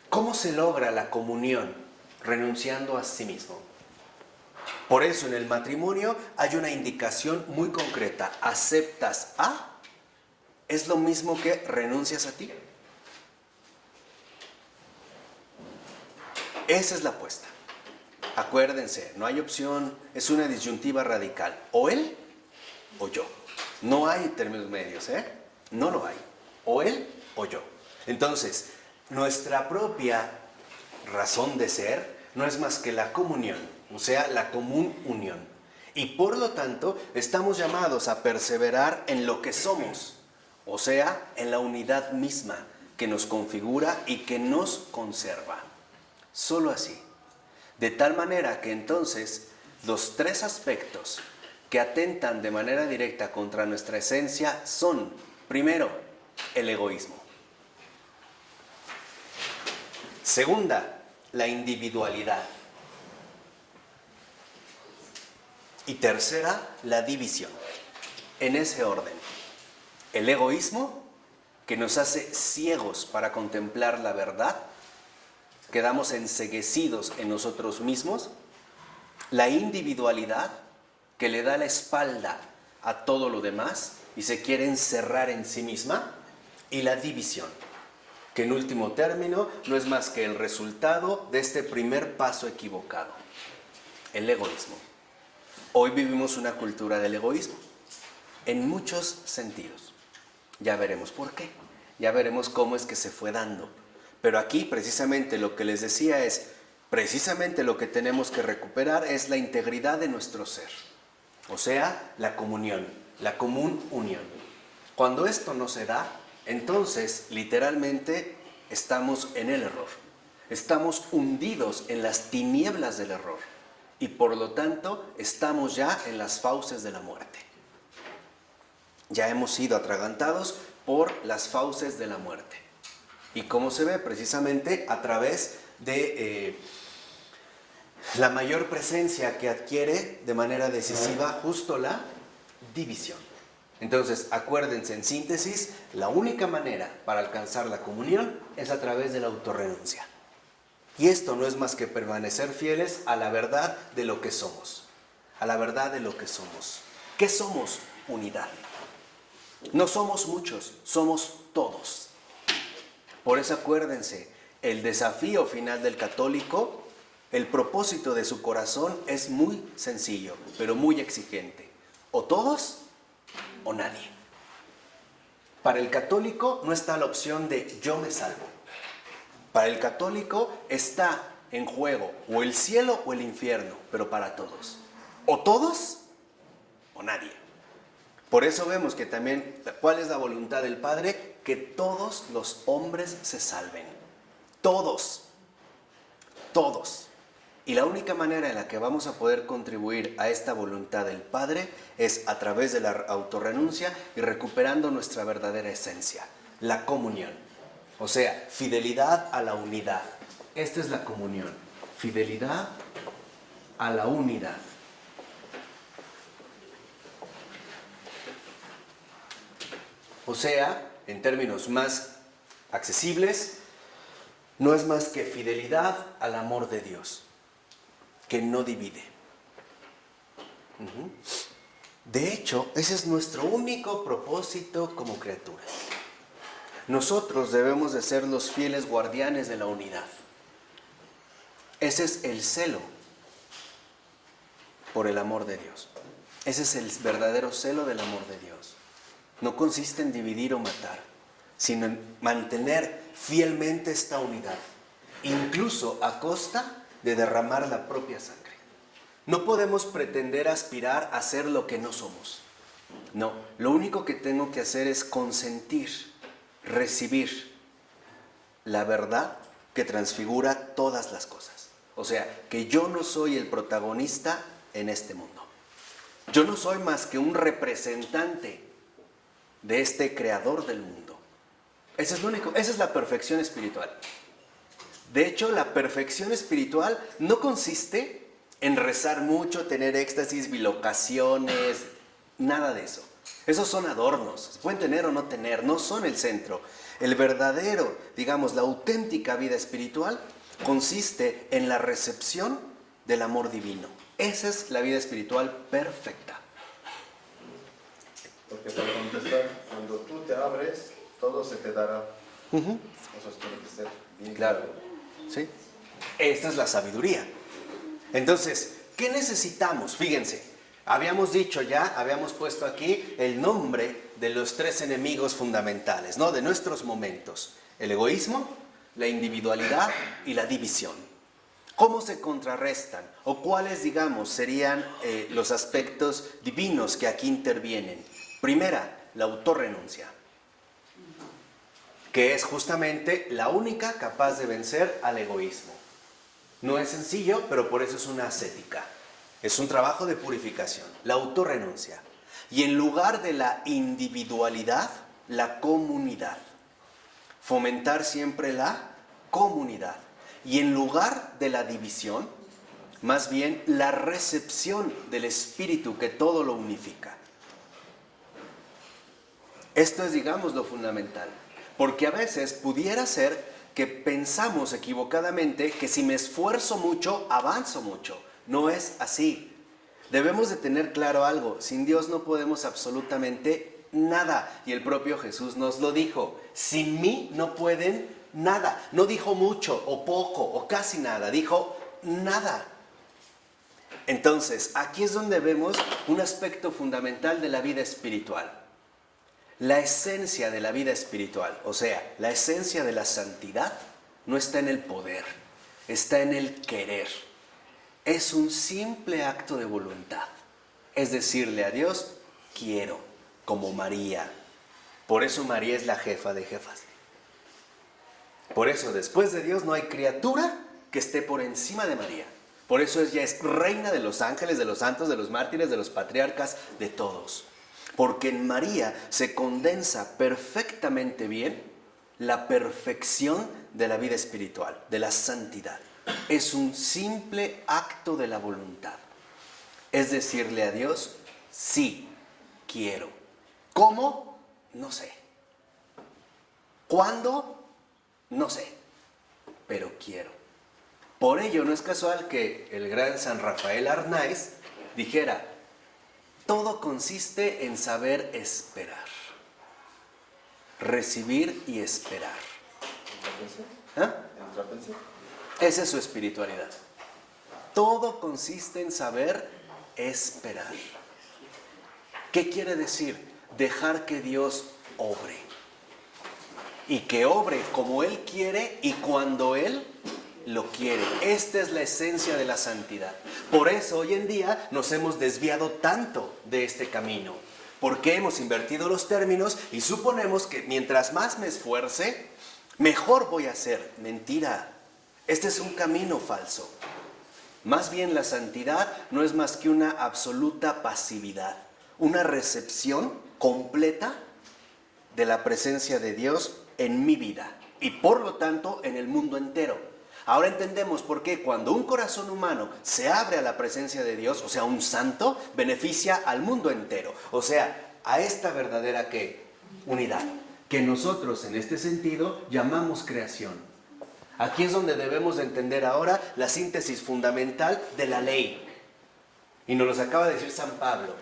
Speaker 1: ¿Cómo se logra la comunión? Renunciando a sí mismo. Por eso en el matrimonio hay una indicación muy concreta. ¿Aceptas a? Es lo mismo que renuncias a ti. Esa es la apuesta. Acuérdense, no hay opción, es una disyuntiva radical. O él o yo. No hay términos medios, No lo hay. O él o yo. Entonces, nuestra propia razón de ser no es más que la comunión, o sea, la común unión. Y por lo tanto, estamos llamados a perseverar en lo que somos, o sea, en la unidad misma que nos configura y que nos conserva. Solo así. De tal manera que entonces los tres aspectos que atentan de manera directa contra nuestra esencia son, primero, el egoísmo. Segunda, la individualidad. Y tercera, la división. En ese orden. El egoísmo, que nos hace ciegos para contemplar la verdad, quedamos enceguecidos en nosotros mismos. La individualidad, que le da la espalda a todo lo demás y se quiere encerrar en sí misma. Y la división, que en último término no es más que el resultado de este primer paso equivocado, el egoísmo. Hoy vivimos una cultura del egoísmo, en muchos sentidos. Ya veremos por qué, ya veremos cómo es que se fue dando. Pero aquí precisamente lo que les decía es, precisamente lo que tenemos que recuperar es la integridad de nuestro ser. O sea, la comunión, la común unión. Cuando esto no se da, entonces literalmente estamos en el error. Estamos hundidos en las tinieblas del error. Y por lo tanto, estamos ya en las fauces de la muerte. Ya hemos sido atragantados por las fauces de la muerte. ¿Y cómo se ve? Precisamente a través de la mayor presencia que adquiere de manera decisiva justo la división. Entonces, acuérdense, en síntesis, la única manera para alcanzar la comunión es a través de la autorrenuncia. Y esto no es más que permanecer fieles a la verdad de lo que somos. A la verdad de lo que somos. ¿Qué somos? Unidad. No somos muchos, somos todos. Por eso acuérdense, el desafío final del católico, el propósito de su corazón es muy sencillo, pero muy exigente. O todos o nadie. Para el católico no está la opción de yo me salvo. Para el católico está en juego o el cielo o el infierno, pero para todos. O todos o nadie. Por eso vemos que también, ¿cuál es la voluntad del Padre? Que todos los hombres se salven. Todos. Todos. Y la única manera en la que vamos a poder contribuir a esta voluntad del Padre es a través de la autorrenuncia y recuperando nuestra verdadera esencia, la comunión. O sea, fidelidad a la unidad. Esta es la comunión. Fidelidad a la unidad. O sea, en términos más accesibles, no es más que fidelidad al amor de Dios, que no divide. De hecho, ese es nuestro único propósito como criaturas. Nosotros debemos de ser los fieles guardianes de la unidad. Ese es el celo por el amor de Dios. Ese es el verdadero celo del amor de Dios. No consiste en dividir o matar, sino en mantener fielmente esta unidad, incluso a costa de derramar la propia sangre. No podemos pretender aspirar a ser lo que no somos. No, lo único que tengo que hacer es consentir, recibir la verdad que transfigura todas las cosas. O sea, que yo no soy el protagonista en este mundo. Yo no soy más que un representante de este creador del mundo. Eso es lo único, esa es la perfección espiritual. De hecho, la perfección espiritual no consiste en rezar mucho, tener éxtasis, bilocaciones, nada de eso. Esos son adornos, se pueden tener o no tener, no son el centro. El verdadero, digamos, la auténtica vida espiritual consiste en la recepción del amor divino. Esa es la vida espiritual perfecta.
Speaker 3: Porque para contestar, cuando tú te abres, todo se te dará. Eso tiene que ser bien
Speaker 1: claro. ¿Sí? Esta es la sabiduría. Entonces, ¿qué necesitamos? Fíjense, habíamos dicho ya, habíamos puesto aquí el nombre de los tres enemigos fundamentales, ¿no? De nuestros momentos. El egoísmo, la individualidad y la división. ¿Cómo se contrarrestan? ¿O cuáles, digamos, serían los aspectos divinos que aquí intervienen? Primera, la autorrenuncia, que es justamente la única capaz de vencer al egoísmo. No es sencillo, pero por eso es una ascética. Es un trabajo de purificación, la autorrenuncia. Y en lugar de la individualidad, la comunidad. Fomentar siempre la comunidad. Y en lugar de la división, más bien la recepción del espíritu que todo lo unifica. Esto es, digamos, lo fundamental. Porque a veces pudiera ser que pensamos equivocadamente que si me esfuerzo mucho, avanzo mucho. No es así. Debemos de tener claro algo. Sin Dios no podemos absolutamente nada. Y el propio Jesús nos lo dijo. Sin mí no pueden nada. No dijo mucho o poco o casi nada. Dijo nada. Entonces, aquí es donde vemos un aspecto fundamental de la vida espiritual. La esencia de la vida espiritual, o sea, la esencia de la santidad, no está en el poder, está en el querer. Es un simple acto de voluntad. Es decirle a Dios, quiero, como María. Por eso María es la jefa de jefas. Por eso después de Dios no hay criatura que esté por encima de María. Por eso ella es reina de los ángeles, de los santos, de los mártires, de los patriarcas, de todos. Porque en María se condensa perfectamente bien la perfección de la vida espiritual, de la santidad. Es un simple acto de la voluntad. Es decirle a Dios, sí, quiero. ¿Cómo? No sé. ¿Cuándo? No sé. Pero quiero. Por ello no es casual que el gran San Rafael Arnaiz dijera, todo consiste en saber esperar. Recibir y esperar. ¿Ah? Esa es su espiritualidad. Todo consiste en saber esperar. ¿Qué quiere decir? Dejar que Dios obre. Y que obre como Él quiere y cuando Él lo quiere. Esta es la esencia de la santidad. Por eso hoy en día nos hemos desviado tanto de este camino. Porque hemos invertido los términos y suponemos que mientras más me esfuerce, mejor voy a ser. Mentira. Este es un camino falso. Más bien la santidad no es más que una absoluta pasividad. Una recepción completa de la presencia de Dios en mi vida. Y por lo tanto en el mundo entero. Ahora entendemos por qué cuando un corazón humano se abre a la presencia de Dios, o sea, un santo, beneficia al mundo entero. O sea, a esta verdadera ¿qué? Unidad, que nosotros en este sentido llamamos creación. Aquí es donde debemos de entender ahora la síntesis fundamental de la ley. Y nos lo acaba de decir San Pablo.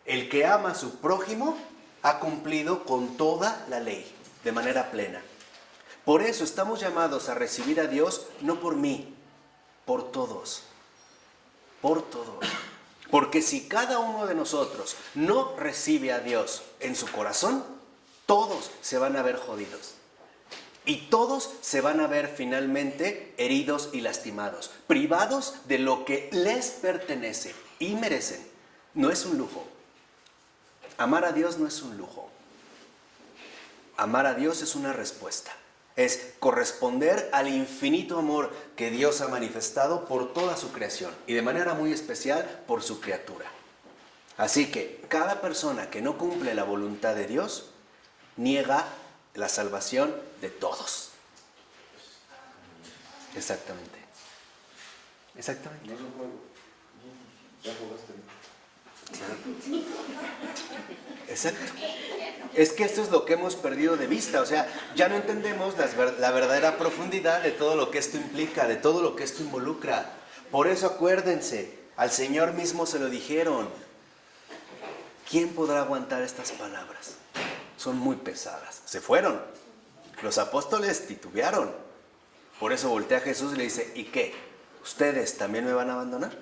Speaker 1: El que ama a su prójimo ha cumplido con toda la ley, de manera plena. Por eso estamos llamados a recibir a Dios no por mí, por todos. Por todos. Porque si cada uno de nosotros no recibe a Dios en su corazón, todos se van a ver jodidos. Y todos se van a ver finalmente heridos y lastimados, privados de lo que les pertenece y merecen. No es un lujo. Amar a Dios no es un lujo. Amar a Dios es una respuesta. Es corresponder al infinito amor que Dios ha manifestado por toda su creación y de manera muy especial por su criatura. Así que cada persona que no cumple la voluntad de Dios niega la salvación de todos. Exactamente. Exactamente.
Speaker 3: No es un juego. Ya jugaste.
Speaker 1: Exacto. Es que esto es lo que hemos perdido de vista, o sea, ya no entendemos la verdadera profundidad de todo lo que esto implica, de todo lo que esto involucra. Por eso acuérdense, al Señor mismo se lo dijeron. ¿Quién podrá aguantar estas palabras? Son muy pesadas. Se fueron. Los apóstoles titubearon. Por eso voltea a Jesús y le dice, ¿y qué? ¿Ustedes también me van a abandonar?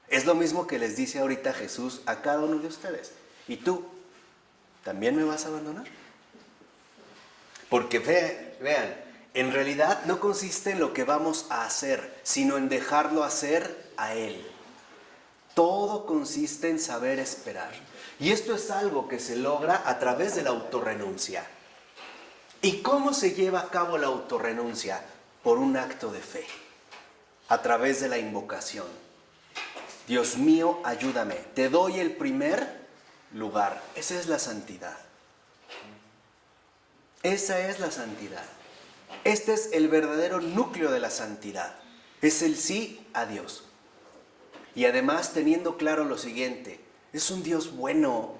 Speaker 1: Es lo mismo que les dice ahorita Jesús a cada uno de ustedes. ¿Y tú? ¿También me vas a abandonar? Porque vean, en realidad no consiste en lo que vamos a hacer, sino en dejarlo hacer a Él. Todo consiste en saber esperar. Y esto es algo que se logra a través de la autorrenuncia. ¿Y cómo se lleva a cabo la autorrenuncia? Por un acto de fe, a través de la invocación. Dios mío, ayúdame, te doy el primer lugar. Esa es la santidad. Esa es la santidad. Este es el verdadero núcleo de la santidad. Es el sí a Dios. Y además teniendo claro lo siguiente, es un Dios bueno,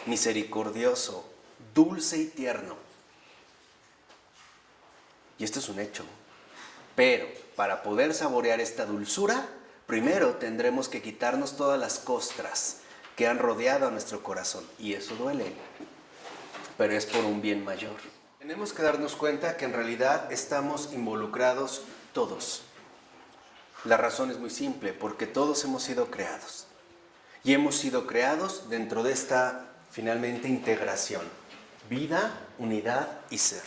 Speaker 1: misericordioso, dulce y tierno. Y esto es un hecho. Pero para poder saborear esta dulzura, primero tendremos que quitarnos todas las costras que han rodeado a nuestro corazón. Y eso duele, pero es por un bien mayor. Tenemos que darnos cuenta que en realidad estamos involucrados todos. La razón es muy simple, porque todos hemos sido creados. Y hemos sido creados dentro de esta, finalmente, integración. Vida, unidad y ser.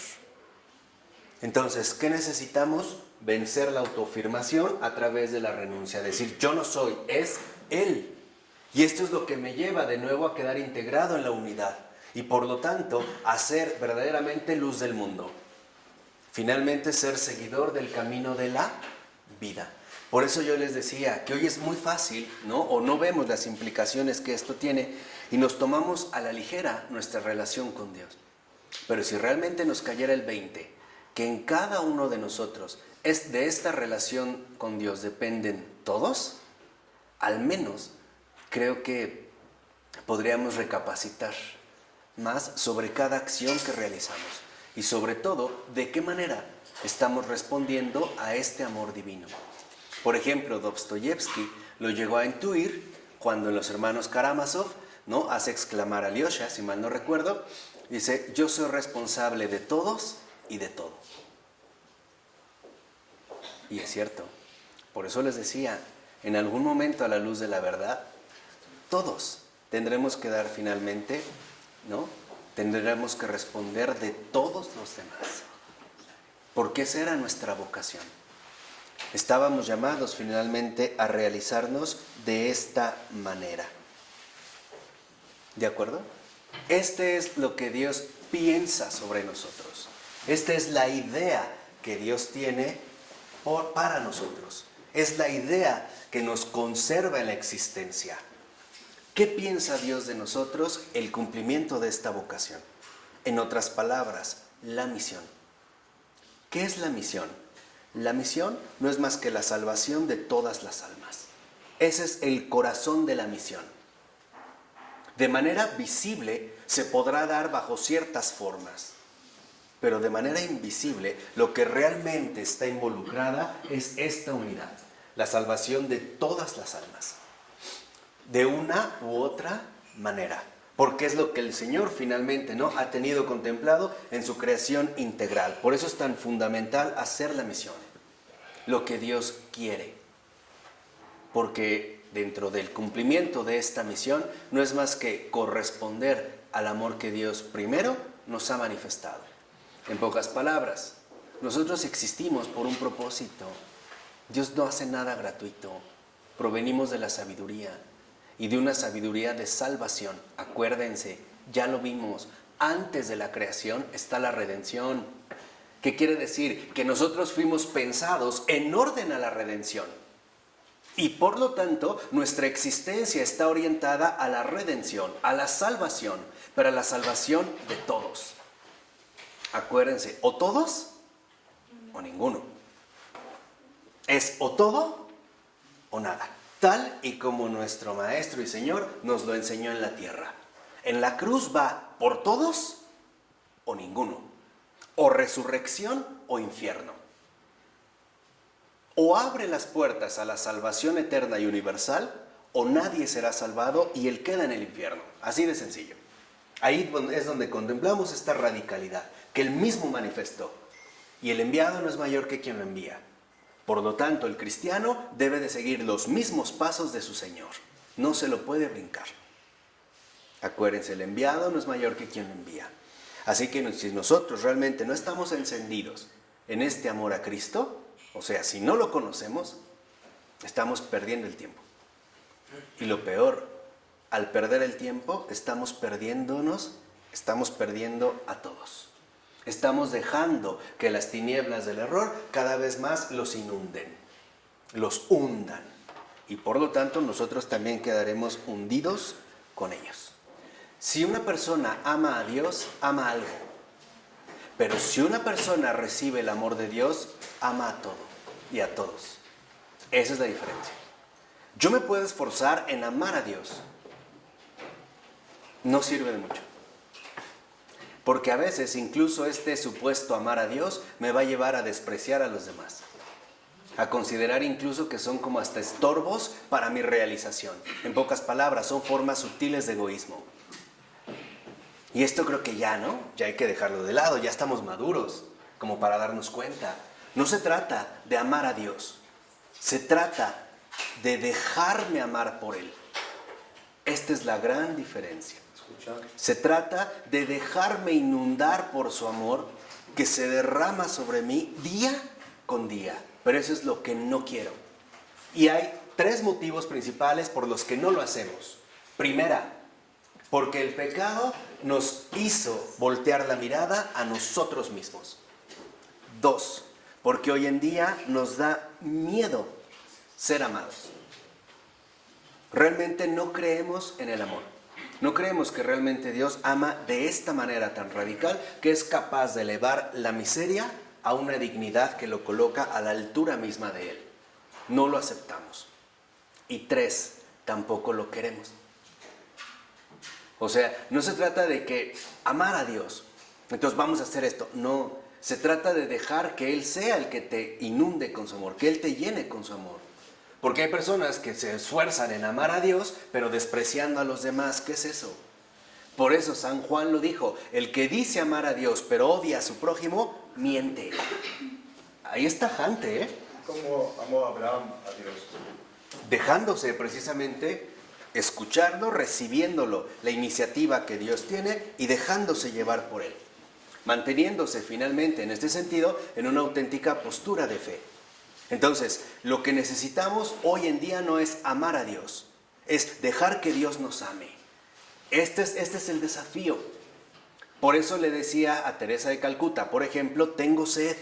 Speaker 1: Entonces, ¿qué necesitamos? Vencer la autoafirmación a través de la renuncia. Decir, yo no soy, es Él. Y esto es lo que me lleva de nuevo a quedar integrado en la unidad. Y por lo tanto, a ser verdaderamente luz del mundo. Finalmente, ser seguidor del camino de la vida. Por eso yo les decía que hoy es muy fácil, ¿no? O no vemos las implicaciones que esto tiene y nos tomamos a la ligera nuestra relación con Dios. Pero si realmente nos cayera el 20, que en cada uno de nosotros de esta relación con Dios dependen todos, al menos creo que podríamos recapacitar más sobre cada acción que realizamos y sobre todo de qué manera estamos respondiendo a este amor divino. Por ejemplo, Dostoyevsky lo llegó a intuir cuando en Los Hermanos Karamazov, ¿no?, hace exclamar a Alyosha, si mal no recuerdo, dice, yo soy responsable de todos y de todo. Y es cierto, por eso les decía, en algún momento a la luz de la verdad, todos tendremos que dar finalmente, ¿no? Tendremos que responder de todos los demás, porque esa era nuestra vocación. Estábamos llamados finalmente a realizarnos de esta manera. ¿De acuerdo? Este es lo que Dios piensa sobre nosotros. Esta es la idea que Dios tiene para nosotros. Es la idea que nos conserva en la existencia. ¿Qué piensa Dios de nosotros? El cumplimiento de esta vocación. En otras palabras, la misión. ¿Qué es la misión? La misión no es más que la salvación de todas las almas. Ese es el corazón de la misión. De manera visible se podrá dar bajo ciertas formas, pero de manera invisible lo que realmente está involucrada es esta unidad, la salvación de todas las almas, de una u otra manera, porque es lo que el Señor finalmente, ¿no?, ha tenido contemplado en su creación integral. Por eso es tan fundamental hacer la misión, lo que Dios quiere, porque dentro del cumplimiento de esta misión no es más que corresponder al amor que Dios primero nos ha manifestado. En pocas palabras, nosotros existimos por un propósito. Dios no hace nada gratuito. Provenimos de la sabiduría y de una sabiduría de salvación. Acuérdense, ya lo vimos, antes de la creación está la redención. ¿Qué quiere decir? Que nosotros fuimos pensados en orden a la redención. Y por lo tanto, nuestra existencia está orientada a la redención, a la salvación, pero a la salvación de todos. Acuérdense, o todos o ninguno. Es o todo o nada. Tal y como nuestro Maestro y Señor nos lo enseñó en la tierra. En la cruz va por todos o ninguno. O resurrección o infierno. O abre las puertas a la salvación eterna y universal, o nadie será salvado y él queda en el infierno. Así de sencillo. Ahí es donde contemplamos esta radicalidad que él mismo manifestó. Y el enviado no es mayor que quien lo envía. Por lo tanto, el cristiano debe de seguir los mismos pasos de su Señor. No se lo puede brincar. Acuérdense, el enviado no es mayor que quien lo envía. Así que si nosotros realmente no estamos encendidos en este amor a Cristo, o sea, si no lo conocemos, estamos perdiendo el tiempo. Y lo peor, al perder el tiempo, estamos perdiendo a todos. Estamos dejando que las tinieblas del error cada vez más los inunden, los hundan. Y por lo tanto, nosotros también quedaremos hundidos con ellos. Si una persona ama a Dios, ama algo. Pero si una persona recibe el amor de Dios, ama a todo y a todos. Esa es la diferencia. Yo me puedo esforzar en amar a Dios. No sirve de mucho. Porque a veces incluso este supuesto amar a Dios me va a llevar a despreciar a los demás. A considerar incluso que son como hasta estorbos para mi realización. En pocas palabras, son formas sutiles de egoísmo. Y esto creo que ya, ¿no? Ya hay que dejarlo de lado, ya estamos maduros como para darnos cuenta. No se trata de amar a Dios, se trata de dejarme amar por Él. Esta es la gran diferencia. Se trata de dejarme inundar por su amor que se derrama sobre mí día con día. Pero eso es lo que no quiero. Y hay 3 motivos principales por los que no lo hacemos. Primera, porque el pecado nos hizo voltear la mirada a nosotros mismos. 2, porque hoy en día nos da miedo ser amados. Realmente no creemos en el amor. No creemos que realmente Dios ama de esta manera tan radical que es capaz de elevar la miseria a una dignidad que lo coloca a la altura misma de Él. No lo aceptamos. Y 3, tampoco lo queremos. O sea, no se trata de que amar a Dios, entonces vamos a hacer esto. No, se trata de dejar que Él sea el que te inunde con su amor, que Él te llene con su amor. Porque hay personas que se esfuerzan en amar a Dios, pero despreciando a los demás. ¿Qué es eso? Por eso San Juan lo dijo, el que dice amar a Dios, pero odia a su prójimo, miente. Ahí es tajante, ¿eh?
Speaker 3: ¿Cómo amó Abraham a Dios?
Speaker 1: Dejándose precisamente, escucharlo, recibiéndolo, la iniciativa que Dios tiene y dejándose llevar por Él. Manteniéndose finalmente, en este sentido, en una auténtica postura de fe. Entonces, lo que necesitamos hoy en día no es amar a Dios, es dejar que Dios nos ame. Este es el desafío. Por eso le decía a Teresa de Calcuta, por ejemplo, tengo sed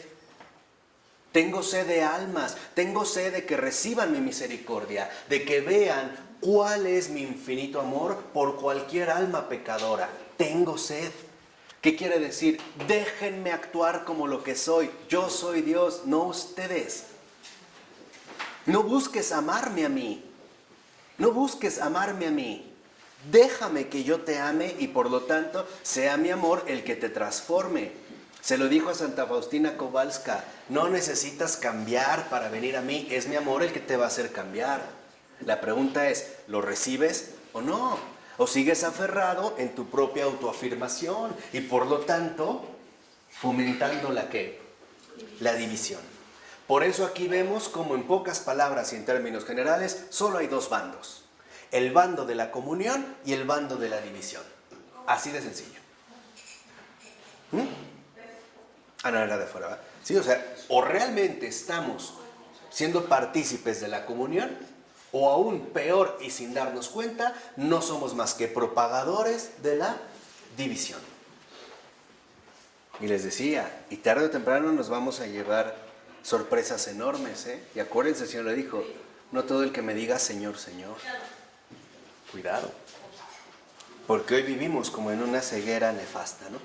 Speaker 1: de almas, tengo sed de que reciban mi misericordia, de que vean cuál es mi infinito amor por cualquier alma pecadora. Tengo sed. ¿Qué quiere decir? Déjenme actuar como lo que soy. Yo soy Dios, no ustedes. No busques amarme a mí. No busques amarme a mí. Déjame que yo te ame y por lo tanto sea mi amor el que te transforme. Se lo dijo a Santa Faustina Kowalska, no necesitas cambiar para venir a mí, es mi amor el que te va a hacer cambiar. La pregunta es, ¿lo recibes o no? ¿O sigues aferrado en tu propia autoafirmación y por lo tanto fomentando la ¿qué? La división. Por eso aquí vemos como en pocas palabras y en términos generales solo hay 2 bandos. El bando de la comunión y el bando de la división. Así de sencillo. Ah, no, era de fuera, ¿verdad? Sí, o sea, o realmente estamos siendo partícipes de la comunión, o aún peor y sin darnos cuenta, no somos más que propagadores de la división. Y les decía, y tarde o temprano nos vamos a llevar sorpresas enormes, ¿eh? Y acuérdense, el Señor le dijo, no todo el que me diga Señor, Señor. Cuidado. Porque hoy vivimos como en una ceguera nefasta, ¿no?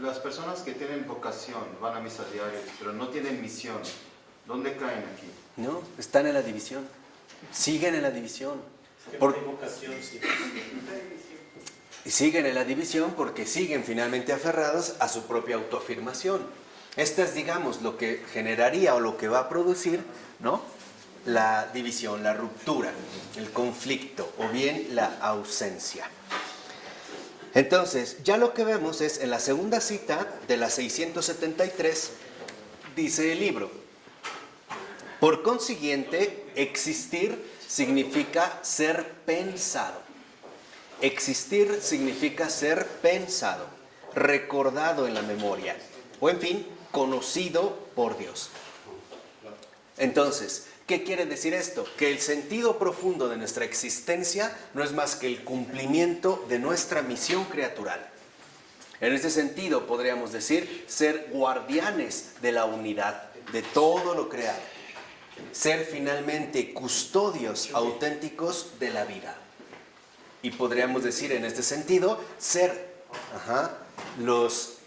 Speaker 3: Las personas que tienen vocación, van a misa diaria, pero no tienen misión, ¿dónde caen aquí?
Speaker 1: No, están en la división. Siguen en la división. Y siguen en la división porque siguen finalmente aferrados a su propia autoafirmación. Esta es, digamos, lo que generaría o lo que va a producir, ¿no? La división, la ruptura, el conflicto o bien la ausencia. Entonces, ya lo que vemos es en la segunda cita de la 673, dice el libro, por consiguiente, existir significa ser pensado. Existir significa ser pensado, recordado en la memoria, o en fin, conocido por Dios. Entonces, ¿qué quiere decir esto? Que el sentido profundo de nuestra existencia no es más que el cumplimiento de nuestra misión creatural. En este sentido, podríamos decir, ser guardianes de la unidad, de todo lo creado. Ser finalmente custodios auténticos de la vida. Y podríamos decir en este sentido, ser los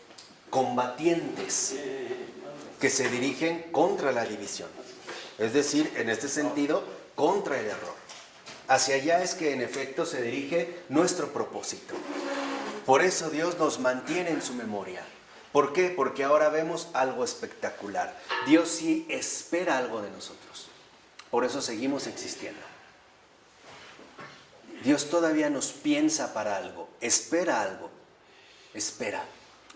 Speaker 1: combatientes que se dirigen contra la división. Es decir, en este sentido, contra el error. Hacia allá es que en efecto se dirige nuestro propósito. Por eso Dios nos mantiene en su memoria. ¿Por qué? Porque ahora vemos algo espectacular. Dios sí espera algo de nosotros. Por eso seguimos existiendo. Dios todavía nos piensa para algo, espera algo, espera.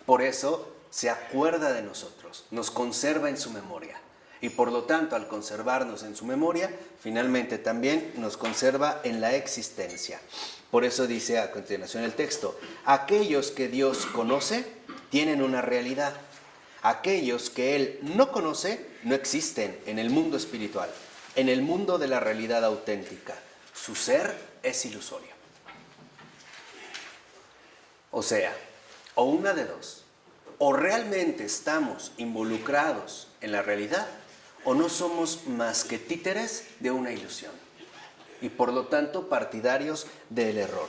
Speaker 1: Por eso se acuerda de nosotros, nos conserva en su memoria. Y por lo tanto, al conservarnos en su memoria, finalmente también nos conserva en la existencia. Por eso dice a continuación el texto: aquellos que Dios conoce tienen una realidad. Aquellos que Él no conoce no existen en el mundo espiritual, en el mundo de la realidad auténtica. Su ser es ilusorio. O sea, o una de dos: o realmente estamos involucrados en la realidad, o no somos más que títeres de una ilusión, y por lo tanto partidarios del error.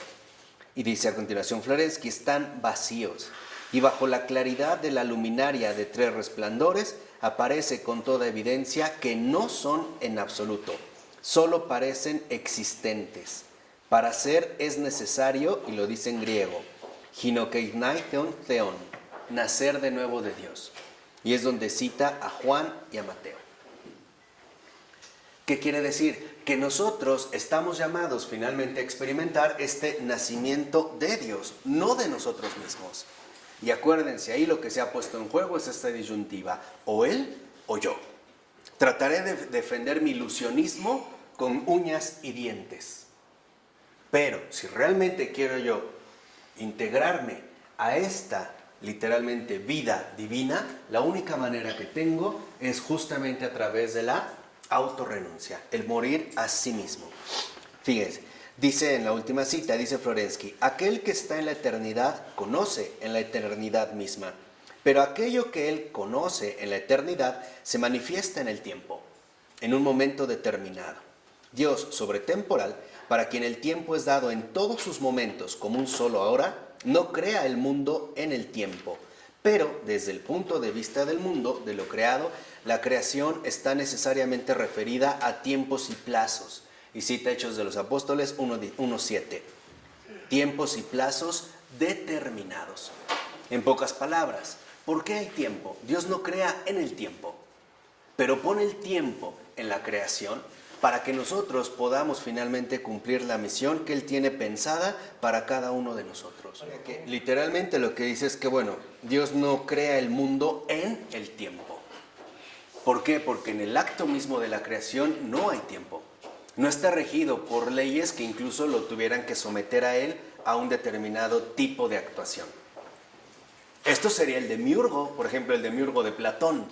Speaker 1: Y dice a continuación Florensky: están vacíos, y bajo la claridad de la luminaria de tres resplandores aparece con toda evidencia que no son en absoluto, solo parecen existentes. Para ser es necesario, y lo dice en griego, ginokeignaithon theon, nacer de nuevo de Dios. Y es donde cita a Juan y a Mateo. ¿Qué quiere decir? Que nosotros estamos llamados finalmente a experimentar este nacimiento de Dios, no de nosotros mismos. Y acuérdense, ahí lo que se ha puesto en juego es esta disyuntiva: o Él o yo. Trataré de defender mi ilusionismo con uñas y dientes. Pero si realmente quiero yo integrarme a esta literalmente vida divina, la única manera que tengo es justamente a través de la autorrenuncia, el morir a sí mismo. Fíjense, dice en la última cita, dice Florensky: aquel que está en la eternidad conoce en la eternidad misma, pero aquello que él conoce en la eternidad se manifiesta en el tiempo, en un momento determinado. Dios sobretemporal, para quien el tiempo es dado en todos sus momentos como un solo ahora, no crea el mundo en el tiempo, pero desde el punto de vista del mundo, de lo creado, la creación está necesariamente referida a tiempos y plazos. Y cita Hechos de los Apóstoles 1:7. Tiempos y plazos determinados. En pocas palabras, ¿por qué hay tiempo? Dios no crea en el tiempo, pero pone el tiempo en la creación para que nosotros podamos finalmente cumplir la misión que Él tiene pensada para cada uno de nosotros. Literalmente lo que dice es que, bueno, Dios no crea el mundo en el tiempo. ¿Por qué? Porque en el acto mismo de la creación no hay tiempo. No está regido por leyes que incluso lo tuvieran que someter a Él a un determinado tipo de actuación. Esto sería el demiurgo, por ejemplo, el demiurgo de Platón,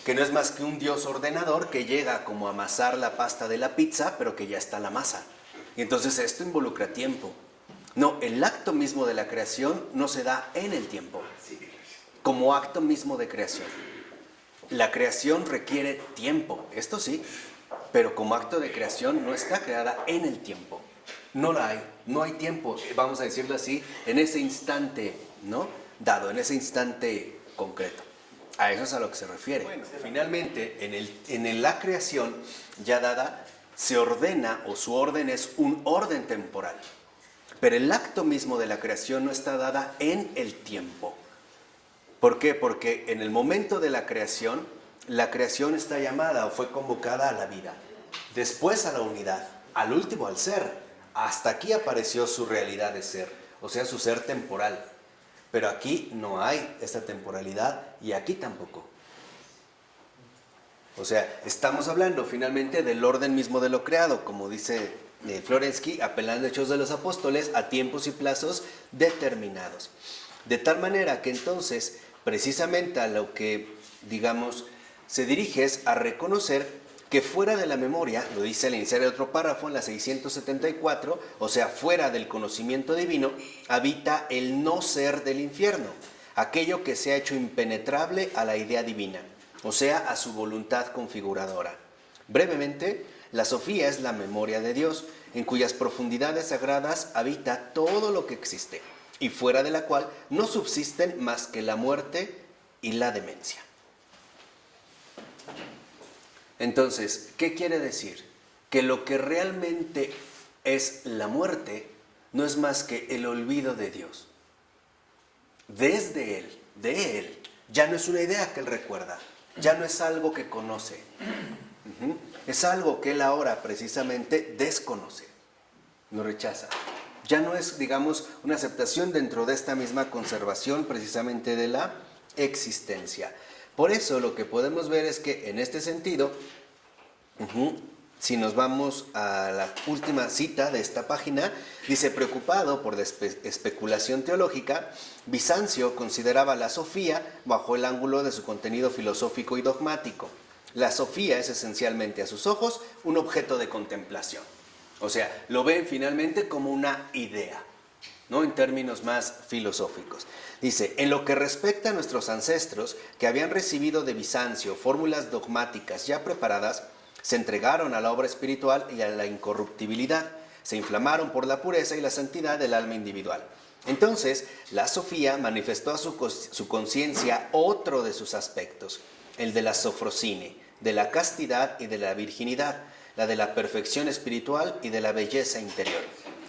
Speaker 1: que no es más que un dios ordenador que llega como a amasar la pasta de la pizza, pero que ya está la masa. Y entonces esto involucra tiempo. No, el acto mismo de la creación no se da en el tiempo, como acto mismo de creación. La creación requiere tiempo, esto sí, pero como acto de creación no está creada en el tiempo. No la hay, no hay tiempo, vamos a decirlo así, en ese instante, ¿no? Dado, en ese instante concreto. A eso es a lo que se refiere. Bueno, finalmente, en la creación ya dada, se ordena, o su orden es un orden temporal. Pero el acto mismo de la creación no está dada en el tiempo. ¿Por qué? Porque en el momento de la creación está llamada o fue convocada a la vida. Después a la unidad, al último al ser. Hasta aquí apareció su realidad de ser, o sea, su ser temporal. Pero aquí no hay esta temporalidad y aquí tampoco. O sea, estamos hablando finalmente del orden mismo de lo creado, como dice Florensky, apelando a Hechos de los Apóstoles, a tiempos y plazos determinados. De tal manera que entonces, precisamente a lo que, digamos, se dirige es a reconocer que fuera de la memoria, lo dice al iniciar el otro párrafo en la 674, o sea, fuera del conocimiento divino, habita el no ser del infierno, aquello que se ha hecho impenetrable a la idea divina, o sea, a su voluntad configuradora. Brevemente, la Sofía es la memoria de Dios, en cuyas profundidades sagradas habita todo lo que existe, y fuera de la cual no subsisten más que la muerte y la demencia. Entonces, ¿qué quiere decir? Que lo que realmente es la muerte no es más que el olvido de Dios. desde Él, de Él. Ya no es una idea que Él recuerda, ya no es algo que conoce. Es algo que Él ahora precisamente desconoce, no rechaza. Ya no es, digamos, una aceptación dentro de esta misma conservación precisamente de la existencia. Por eso lo que podemos ver es que en este sentido, si nos vamos a la última cita de esta página, dice: preocupado por la especulación teológica, Bizancio consideraba la sofía bajo el ángulo de su contenido filosófico y dogmático. La sofía es esencialmente a sus ojos un objeto de contemplación. O sea, lo ven finalmente como una idea, ¿no? En términos más filosóficos. Dice: en lo que respecta a nuestros ancestros que habían recibido de Bizancio fórmulas dogmáticas ya preparadas, se entregaron a la obra espiritual y a la incorruptibilidad, se inflamaron por la pureza y la santidad del alma individual. Entonces, la sofía manifestó a su conciencia otro de sus aspectos, el de la sofrosine, de la castidad y de la virginidad, la de la perfección espiritual y de la belleza interior.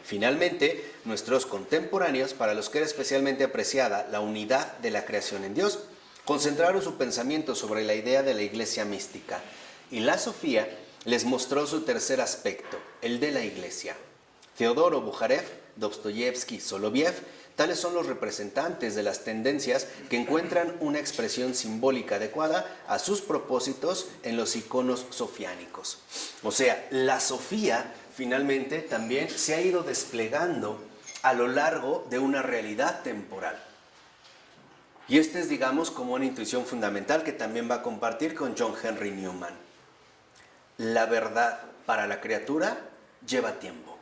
Speaker 1: Finalmente, nuestros contemporáneos, para los que era especialmente apreciada la unidad de la creación en Dios, concentraron su pensamiento sobre la idea de la iglesia mística, y la sofía les mostró su tercer aspecto, el de la iglesia. Teodoro Bujarev, Dostoyevsky, Soloviev, tales son los representantes de las tendencias que encuentran una expresión simbólica adecuada a sus propósitos en los iconos sofiánicos. O sea, la sofía finalmente también se ha ido desplegando a lo largo de una realidad temporal. Y esta es, digamos, como una intuición fundamental que también va a compartir con John Henry Newman. La verdad para la criatura lleva tiempo,